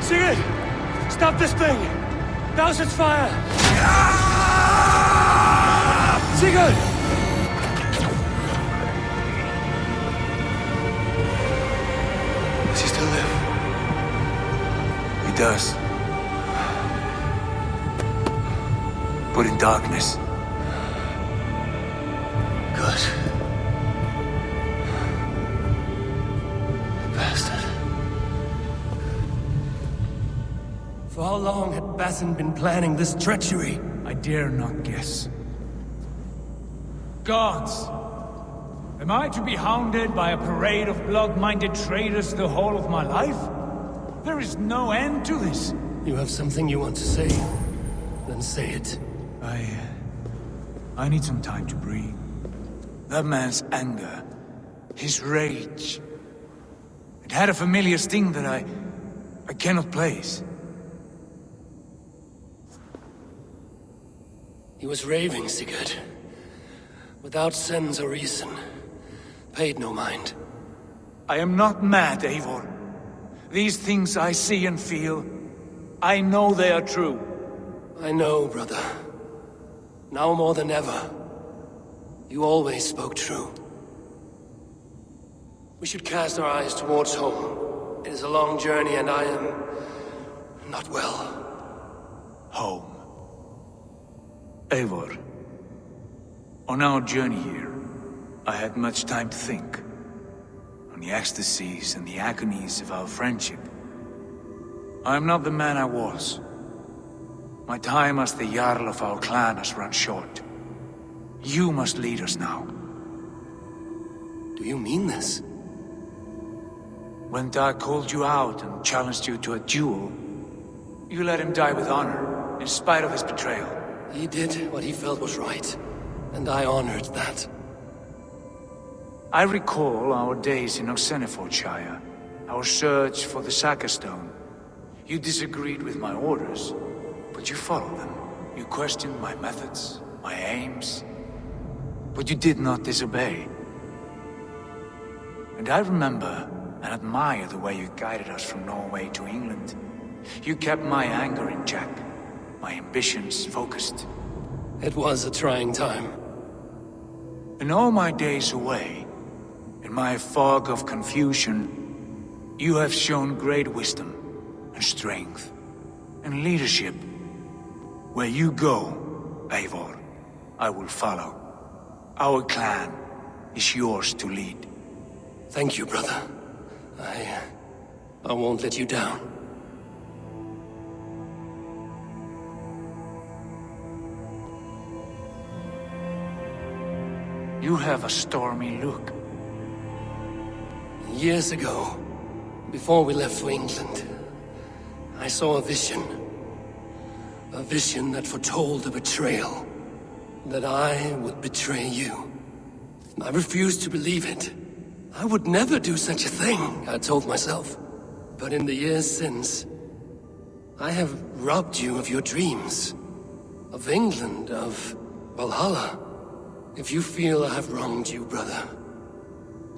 Sigurd! Stop this thing! Douse its fire! Sigurd! Does he still live? He does. But in darkness. Good. Bastard. For how long had Basim been planning this treachery? I dare not guess. Gods! Am I to be hounded by a parade of blood-minded traitors the whole of my life? There is no end to this. You have something you want to say? then say it. I need some time to breathe. That man's anger, his rage, it had a familiar sting that I cannot place. He was raving, Sigurd. Without sense or reason. Paid no mind. I am not mad, Eivor. These things I see and feel, I know they are true. I know, brother. Now more than ever. You always spoke true. We should cast our eyes towards home. It is a long journey and I am... not well. Home. Eivor. On our journey here, I had much time to think. On the ecstasies and the agonies of our friendship. I am not the man I was. My time as the Jarl of our clan has run short. You must lead us now. Do you mean this? When Dag called you out and challenged you to a duel, you let him die with honor, in spite of his betrayal. He did what he felt was right, and I honored that. I recall our days in Oxenfordshire, our search for the Saka Stone. You disagreed with my orders, but you followed them. You questioned my methods, my aims, but you did not disobey. And I remember and admire the way you guided us from Norway to England. You kept my anger in check, my ambitions focused. It was a trying time. In all my days away, in my fog of confusion, you have shown great wisdom and strength and leadership. Where you go, Eivor, I will follow. Our clan is yours to lead. Thank you, brother. I won't let you down. You have a stormy look. Years ago, before we left for England, I saw a vision. A vision that foretold a betrayal. That I would betray you. I refused to believe it. I would never do such a thing, I told myself. But in the years since, I have robbed you of your dreams. Of England, of Valhalla. If you feel I have wronged you, brother,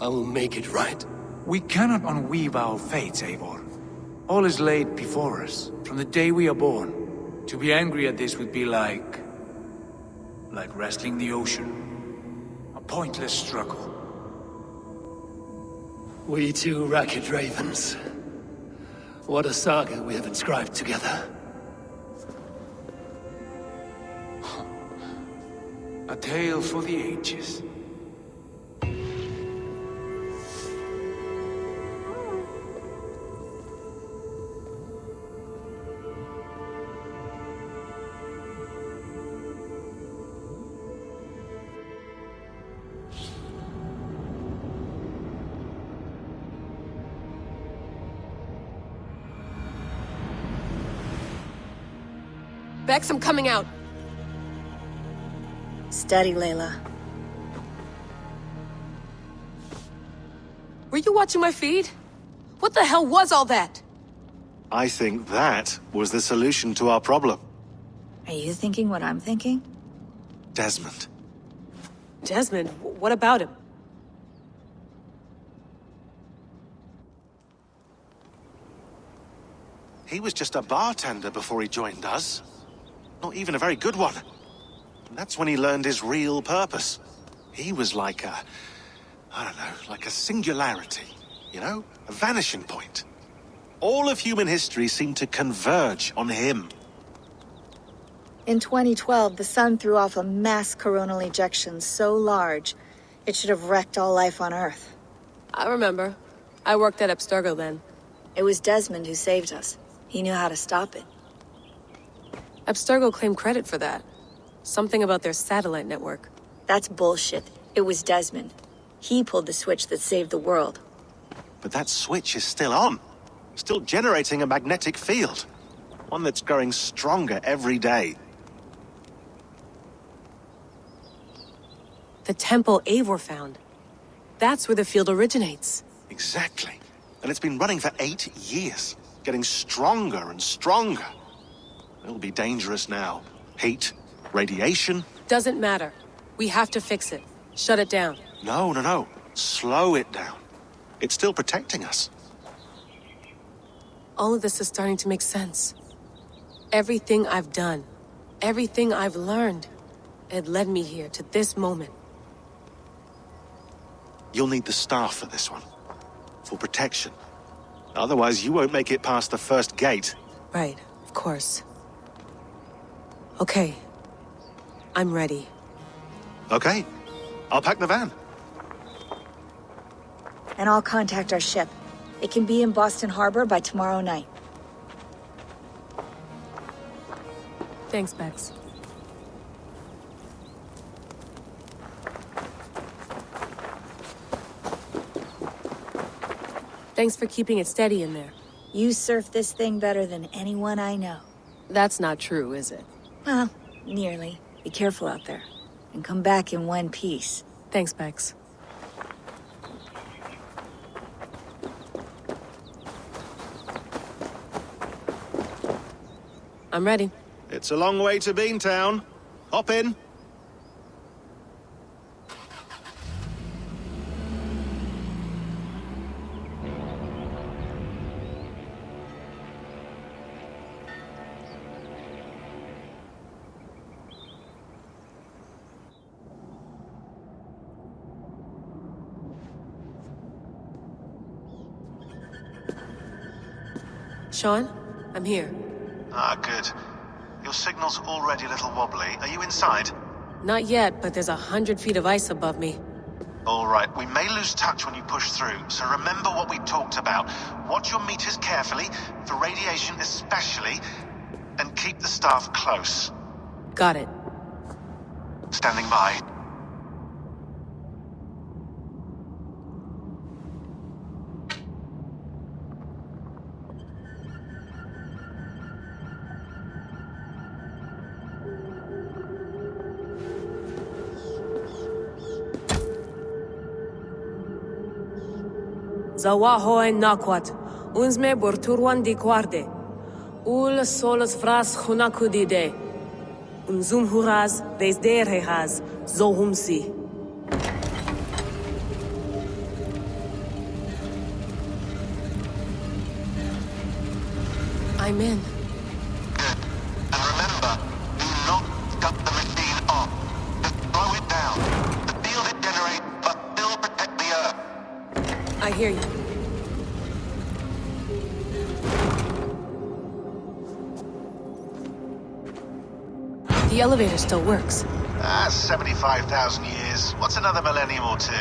I will make it right. We cannot unweave our fates, Eivor. All is laid before us, from the day we are born. To be angry at this would be like wrestling the ocean. A pointless struggle. We two ragged ravens. What a saga we have inscribed together. A tale for the ages. Bex, I'm coming out. Steady, Layla. Were you watching my feed? What the hell was all that? I think that was the solution to our problem. Are you thinking what I'm thinking? Desmond. Desmond, what about him? He was just a bartender before he joined us. Not even a very good one. And that's when he learned his real purpose. He was like a... I don't know, like a singularity, you know? A vanishing point. All of human history seemed to converge on him. In 2012, the sun threw off a mass coronal ejection so large, it should have wrecked all life on Earth. I remember. I worked at Abstergo then. It was Desmond who saved us. He knew how to stop it. Abstergo claimed credit for that. Something about their satellite network. That's bullshit. It was Desmond. He pulled the switch that saved the world. But that switch is still on. Still generating a magnetic field. One that's growing stronger every day. The temple Eivor found. That's where the field originates. Exactly. And it's been running for 8 years, getting stronger and stronger. It'll be dangerous now. Heat, radiation. Doesn't matter. We have to fix it. Shut it down. No. Slow it down. It's still protecting us. All of this is starting to make sense. Everything I've done, everything I've learned, it led me here to this moment. You'll need the staff for this one. For protection. Otherwise, you won't make it past the first gate. Right, of course. Okay. I'm ready. Okay. I'll pack the van. And I'll contact our ship. It can be in Boston Harbor by tomorrow night. Thanks, Bex. Thanks for keeping it steady in there. You surf this thing better than anyone I know. That's not true, is it? Well, nearly. Be careful out there. And come back in one piece. Thanks, Bex. I'm ready. It's a long way to Beantown. Hop in. Sean, I'm here. Ah, good. Your signal's already a little wobbly. Are you inside? Not yet, but there's 100 feet of ice above me. All right, we may lose touch when you push through, so remember what we talked about. Watch your meters carefully, for radiation especially, and keep the staff close. Got it. Standing by. Zawaho en nakwat, unsme borturwan di guarde. Ul solos vras hunakudide. Unzum huraz, vesderehaz, zohumsi. I'm in. Good. And remember, do not cut the machine off. Just slow it down. The field it generates, but still protect the Earth. I hear you. The elevator still works. 75,000 years. What's another millennium or two?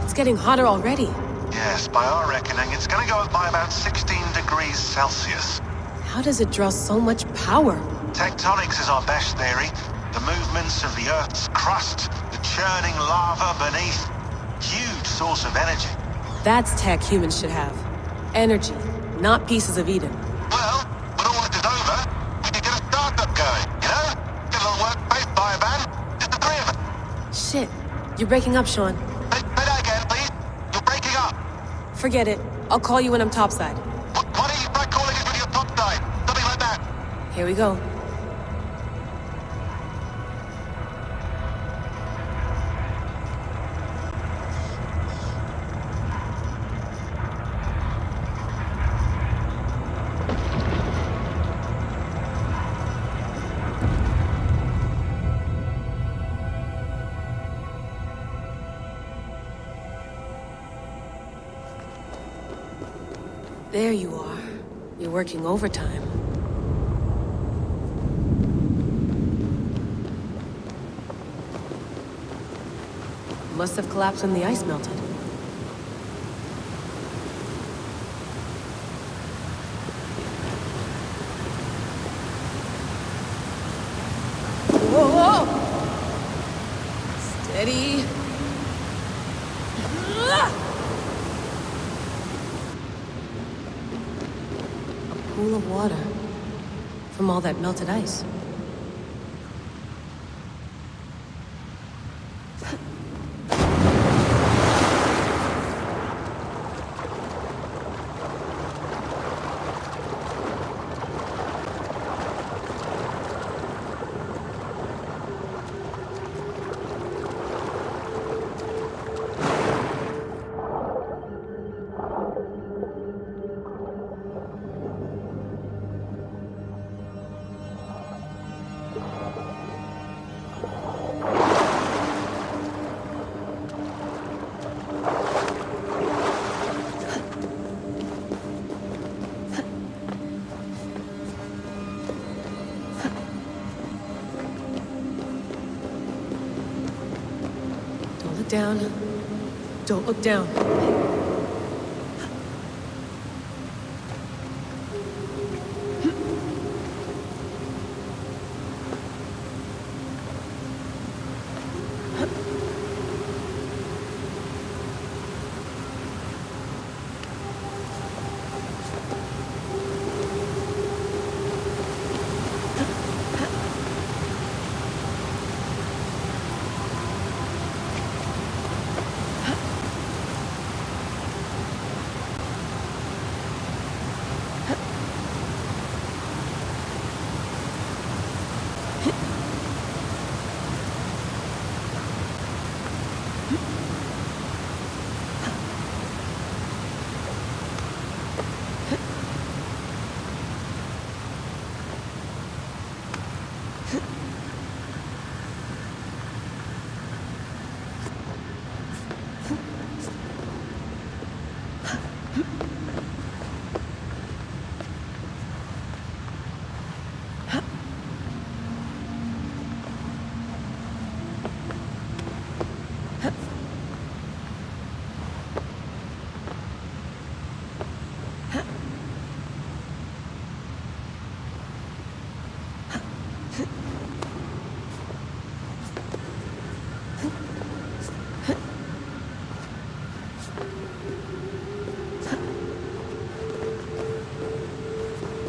It's getting hotter already. Yes, by our reckoning, it's gonna go up by about 16 degrees Celsius. How does it draw so much power? Tectonics is our best theory. The movements of the Earth's crust, the churning lava beneath. Huge source of energy. That's tech humans should have. Energy, not pieces of Eden. Well, when all this is over, we can get a startup going, you know? Get a little workspace, buy a van, just the three of us. Shit, you're breaking up, Sean. Say that again, please. You're breaking up. Forget it. I'll call you when I'm topside. Why don't you try calling us when you're topside? Something like that. Here we go. There you are. You're working overtime. Must have collapsed when the ice melted. Whoa! Steady. A pool of water from all that melted ice. look down. Don't look down.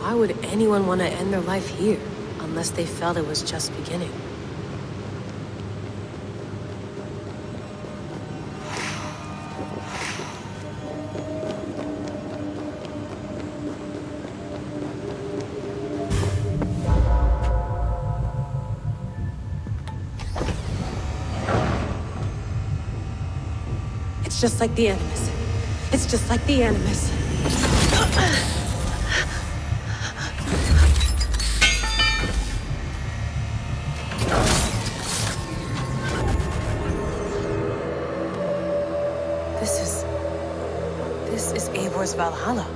Why would anyone want to end their life here, unless they felt it was just beginning? It's just like the Animus. It's just like the Animus. This is Eivor's Valhalla.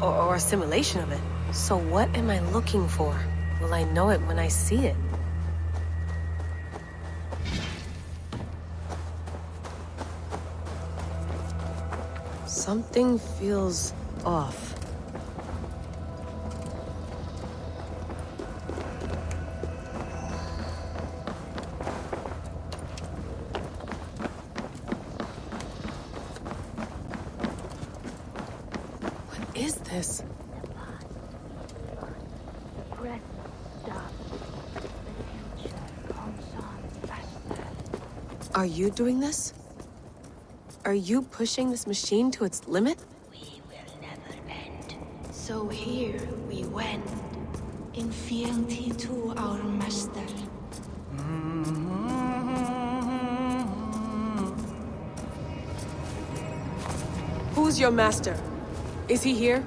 Or a simulation of it. So what am I looking for? Will I know it when I see it? Something feels off. What is this? Press stop. The future comes on faster. Are you doing this? Are you pushing this machine to its limit? We will never end. So here we went, in fealty to our master. Who's your master? Is he here?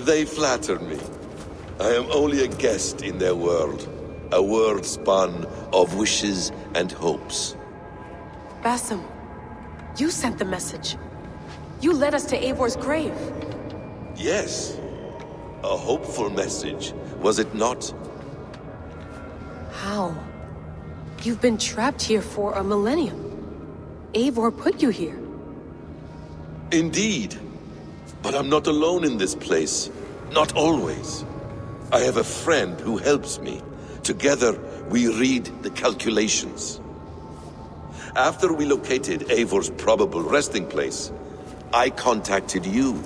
They flatter me. I am only a guest in their world. A world spun of wishes and hopes. Basim, you sent the message. You led us to Eivor's grave. Yes. A hopeful message, was it not? How? You've been trapped here for a millennium. Eivor put you here. Indeed. But I'm not alone in this place. Not always. I have a friend who helps me. Together, we read the calculations. After we located Eivor's probable resting place, I contacted you.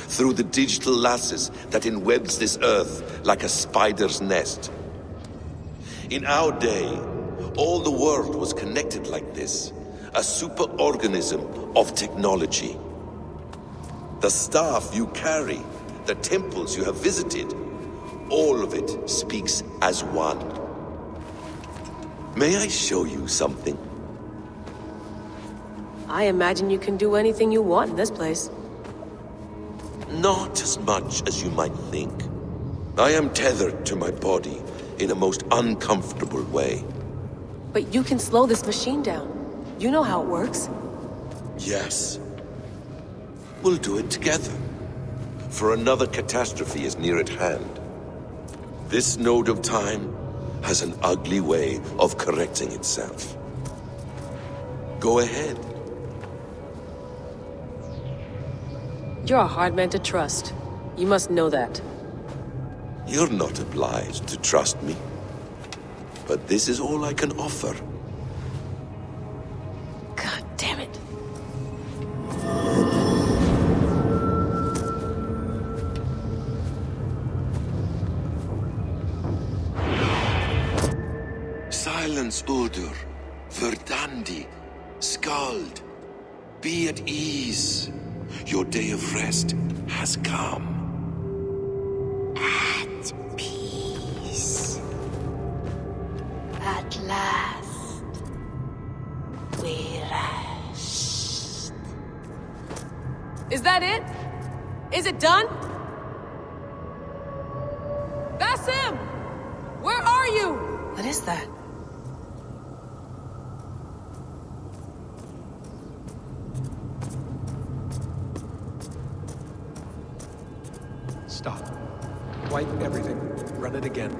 Through the digital lasses that enwebs this earth like a spider's nest. In our day, all the world was connected like this. A superorganism of technology. The staff you carry, the temples you have visited, all of it speaks as one. May I show you something? I imagine you can do anything you want in this place. Not as much as you might think. I am tethered to my body in a most uncomfortable way. But you can slow this machine down. You know how it works. Yes, We'll do it together. For another catastrophe is near at hand. This node of time has an ugly way of correcting itself. Go ahead. You're a hard man to trust. You must know that. You're not obliged to trust me. But this is all I can offer. God damn it. Silence, Uldur. Verdandi. Skald. Be at ease. Your day of rest has come. At peace. At last, we rest. Is that it? Is it done? That's him! Where are you? What is that? Stop. Wipe everything. Run it again.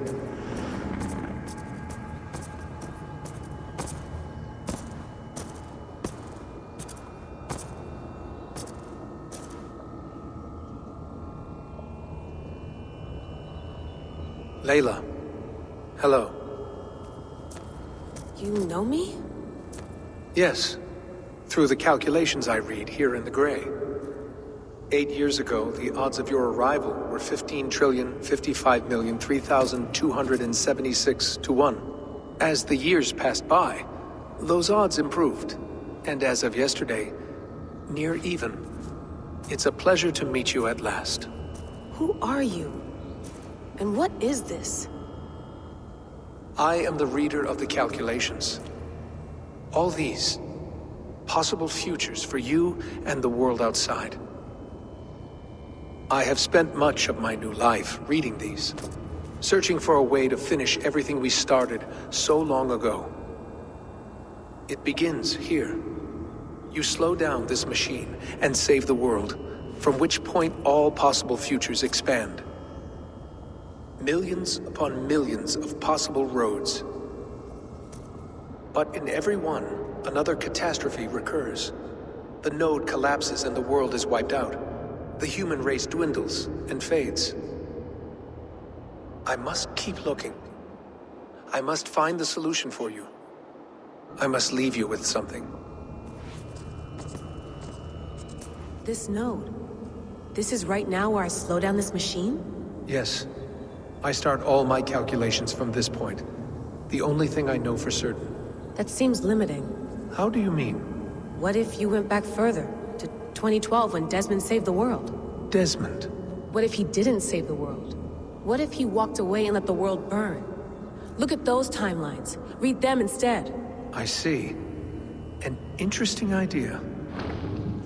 Layla. Hello. You know me? Yes. Through the calculations I read here in the gray. 8 years ago, the odds of your arrival were 15,055,003,276 to 1. As the years passed by, those odds improved. And as of yesterday, near even. It's a pleasure to meet you at last. Who are you? And what is this? I am the reader of the calculations. All these, possible futures for you and the world outside. I have spent much of my new life reading these, searching for a way to finish everything we started so long ago. It begins here. You slow down this machine and save the world, from which point all possible futures expand. Millions upon millions of possible roads. But in every one, another catastrophe recurs. The node collapses and the world is wiped out. The human race dwindles and fades. I must keep looking. I must find the solution for you. I must leave you with something. This node. This is right now where I slow down this machine? Yes. I start all my calculations from this point. The only thing I know for certain. That seems limiting. How do you mean? What if you went back further, to 2012 when Desmond saved the world? Desmond? What if he didn't save the world? What if he walked away and let the world burn? Look at those timelines. Read them instead. I see. An interesting idea.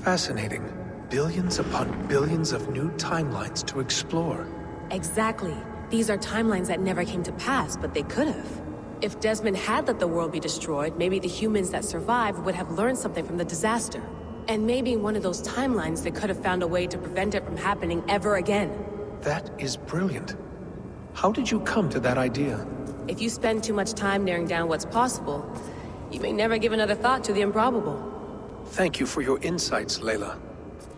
Fascinating. Billions upon billions of new timelines to explore. Exactly. These are timelines that never came to pass, but they could have. If Desmond had let the world be destroyed, maybe the humans that survived would have learned something from the disaster. And maybe in one of those timelines they could have found a way to prevent it from happening ever again. That is brilliant. How did you come to that idea? If you spend too much time narrowing down what's possible, you may never give another thought to the improbable. Thank you for your insights, Layla.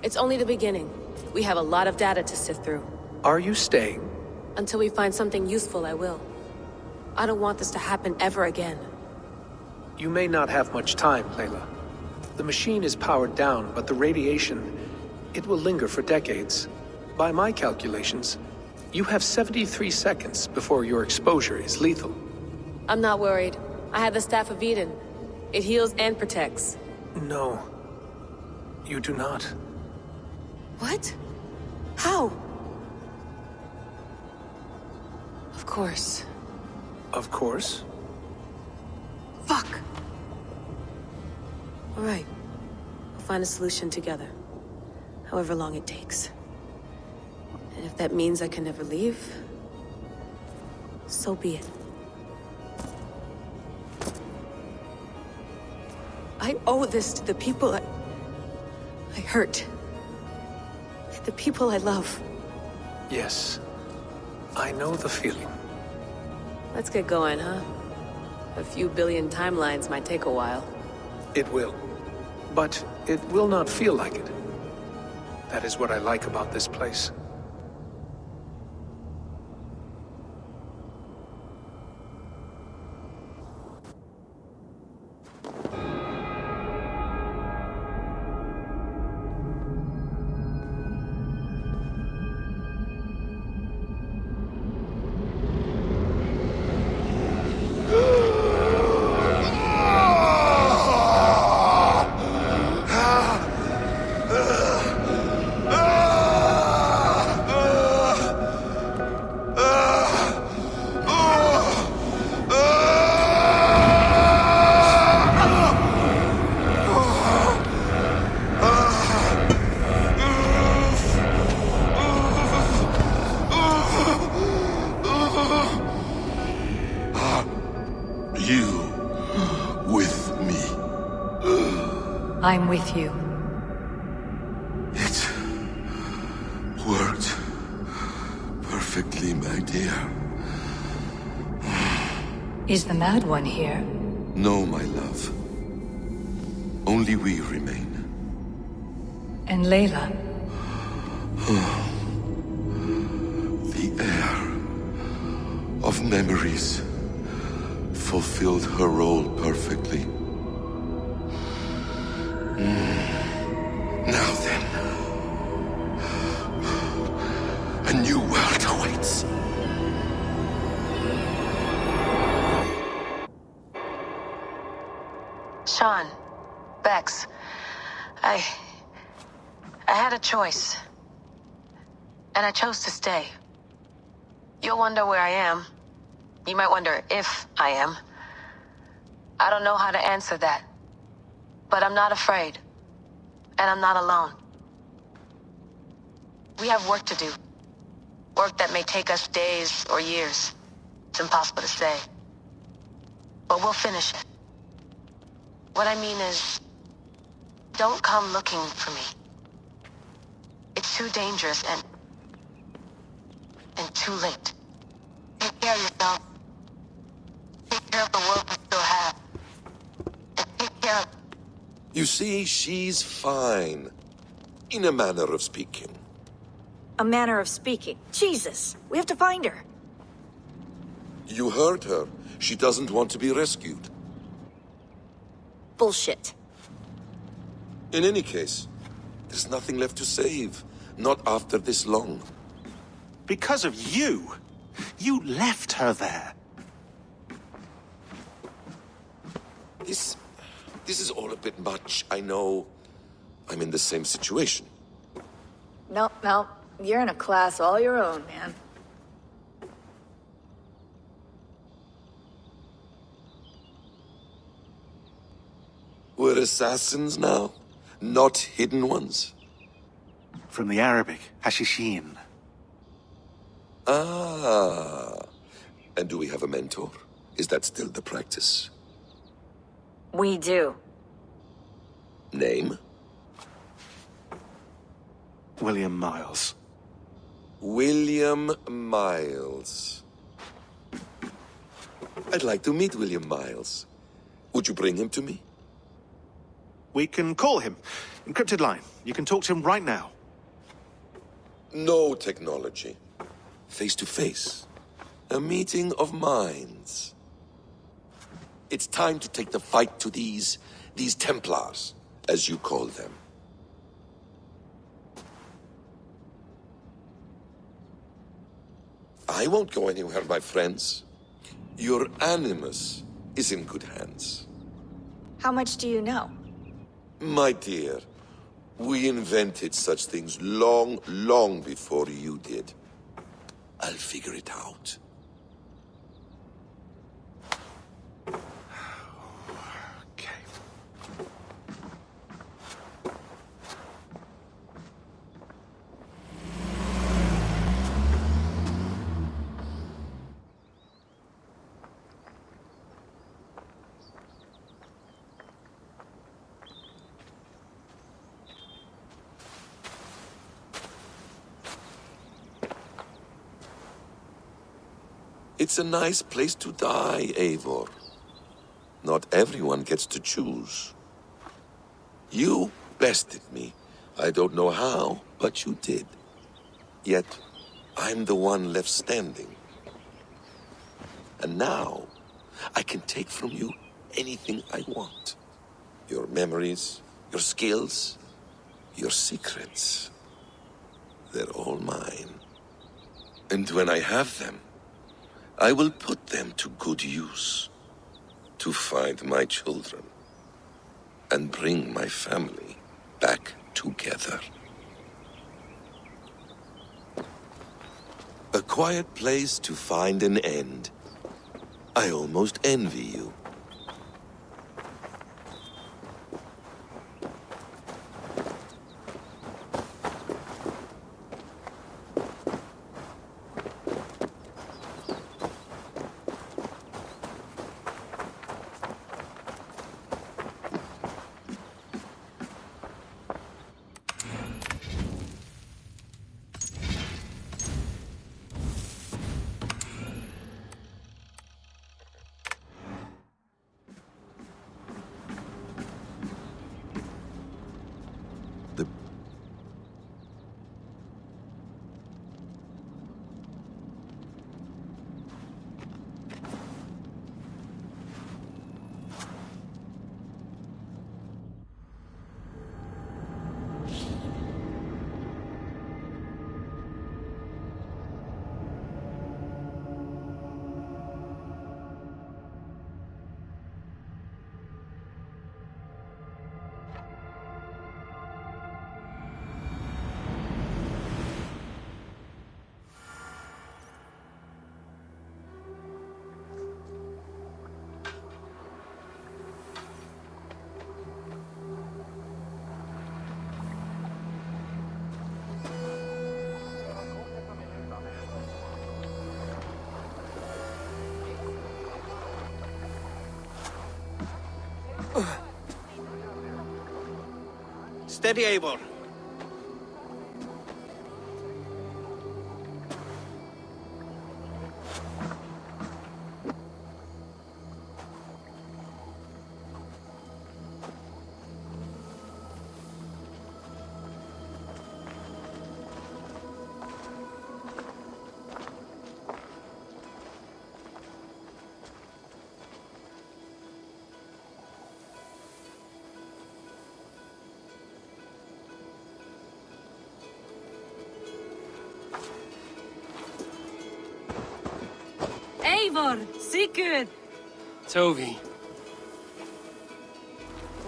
It's only the beginning. We have a lot of data to sift through. Are you staying? Until we find something useful, I will. I don't want this to happen ever again. You may not have much time, Layla. The machine is powered down, but the radiation, it will linger for decades. By my calculations, you have 73 seconds before your exposure is lethal. I'm not worried. I have the Staff of Eden. It heals and protects. No. You do not. What? How? Of course. Of course. Fuck! All right. We'll find a solution together. However long it takes. And if that means I can never leave, so be it. I owe this to the people I hurt. the people I love. Yes. I know the feeling. Let's get going, huh? A few billion timelines might take a while. It will. But it will not feel like it. That is what I like about this place. You with me. I'm with you. It worked perfectly, my dear. Is the Mad One here? No, my love. Only we remain. And Layla? The air of memories fulfilled her role perfectly. Now then, a new world awaits. Sean, Bex, I had a choice. And I chose to stay. You'll wonder where I am. You might wonder if I am. I don't know how to answer that. But I'm not afraid. And I'm not alone. We have work to do. Work that may take us days or years. It's impossible to say. But we'll finish it. What I mean is, don't come looking for me. It's too dangerous and too late. Take care of yourself. Take care of the world we still have. And take care of... You see, she's fine. In a manner of speaking. A manner of speaking. Jesus, we have to find her. You heard her. She doesn't want to be rescued. Bullshit. In any case, there's nothing left to save. Not after this long. Because of you. You left her there. This is all a bit much. I know I'm in the same situation. No. You're in a class all your own, man. We're assassins now, not hidden ones. From the Arabic, Hashishin. Ah. And do we have a mentor? Is that still the practice? We do. Name? William Miles. William Miles. I'd like to meet William Miles. Would you bring him to me? We can call him. Encrypted line. You can talk to him right now. No technology. Face to face. A meeting of minds. It's time to take the fight to these Templars, as you call them. I won't go anywhere, my friends. Your animus is in good hands. How much do you know? My dear, we invented such things long, long before you did. I'll figure it out. Okay. It's a nice place to die, Eivor. Not everyone gets to choose. You bested me. I don't know how, but you did. Yet, I'm the one left standing. And now, I can take from you anything I want. Your memories, your skills, your secrets. They're all mine. And when I have them, I will put them to good use. To find my children. And bring my family back together. A quiet place to find an end. I almost envy you. Steady, Eivor. Eivor, Sigurd, Tovi.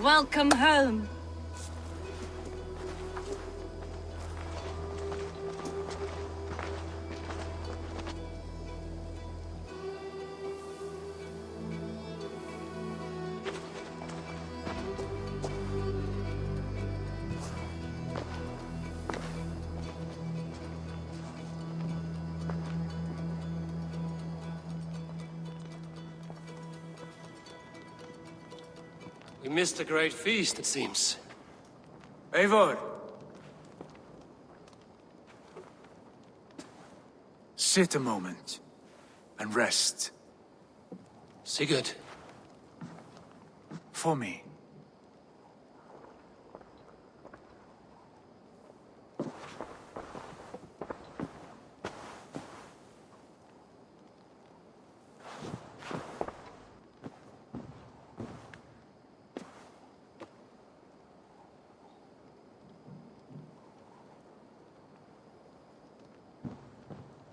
welcome home. We missed a great feast, it seems. Eivor! Sit a moment and rest. Sigurd. For me.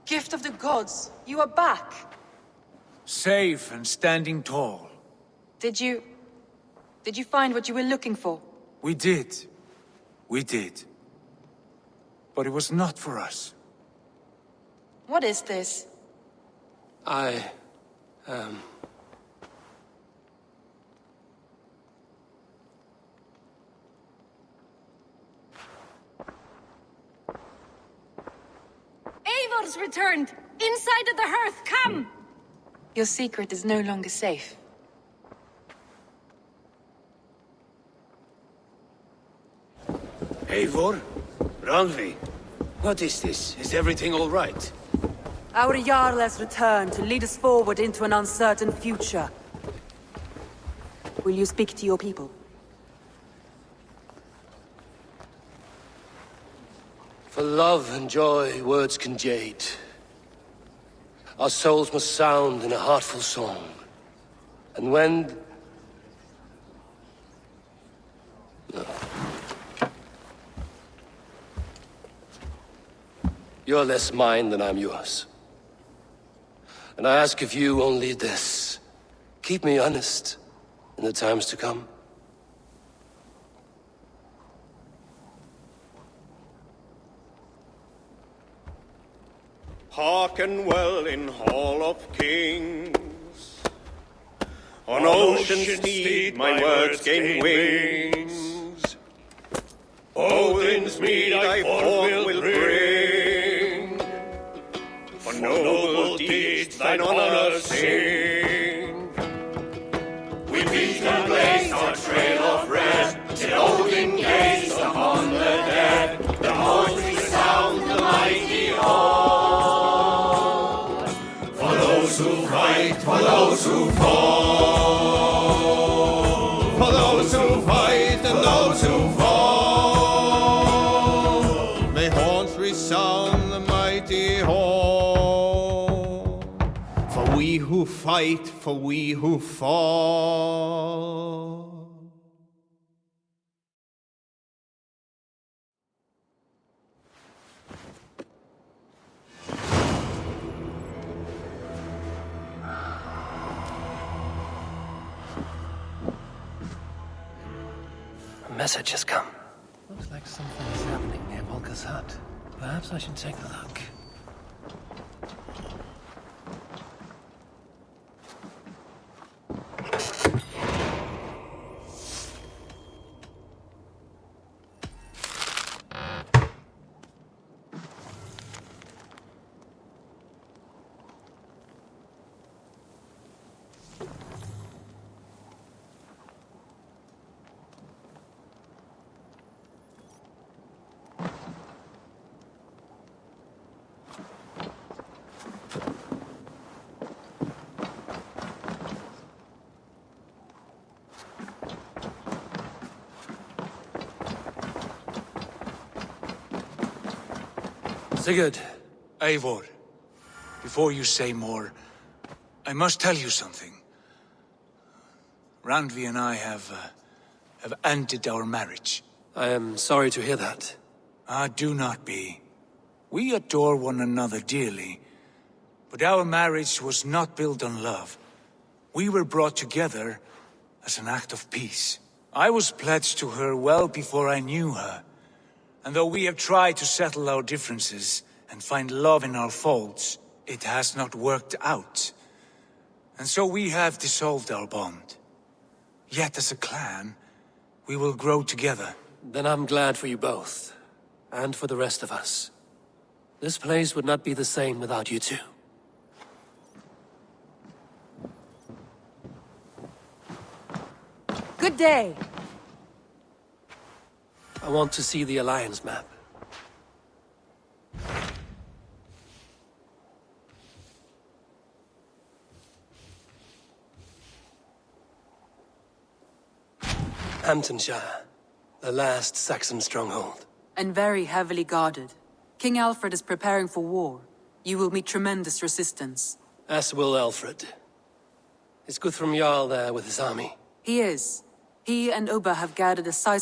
Gift of the gods, you are back. Safe and standing tall. Did you find what you were looking for? We did. We did. But it was not for us. What is this? Eivor's returned! Inside of the hearth, come! Your secret is no longer safe. Eivor? Randvi? What is this? Is everything all right? Our Jarl has returned to lead us forward into an uncertain future. Will you speak to your people? For love and joy, words can jade. Our souls must sound in a heartful song. And when... No. You're less mine than I'm yours. And I ask of you only this. Keep me honest in the times to come. Hearken well in Hall of Kings. On ocean's steed my words gain wings. Odin's mead I forth will bring. For noble deeds thine honor sing. We beat and blaze our trail of red, till Odin gazed upon the dead. The horns resound the mighty hall. For those who fight, for those who fall. For those who fight and those who fall. May horns resound the mighty hall. For we who fight, for we who fall. A message has come. Looks like something is happening near Volka's hut. Perhaps I should take a look. Sigurd. Eivor, before you say more, I must tell you something. Randvi and I have ended our marriage. I am sorry to hear that. Ah, do not be. We adore one another dearly, but our marriage was not built on love. We were brought together as an act of peace. I was pledged to her well before I knew her. And though we have tried to settle our differences and find love in our faults, it has not worked out. And so we have dissolved our bond. Yet as a clan, we will grow together. Then I'm glad for you both. And for the rest of us. This place would not be the same without you two. Good day! I want to see the Alliance map. Hamptonshire, the last Saxon stronghold. And very heavily guarded. King Alfred is preparing for war. You will meet tremendous resistance. As will Alfred. Is Guthrum Jarl there with his army? He is. He and Ubba have gathered a sizable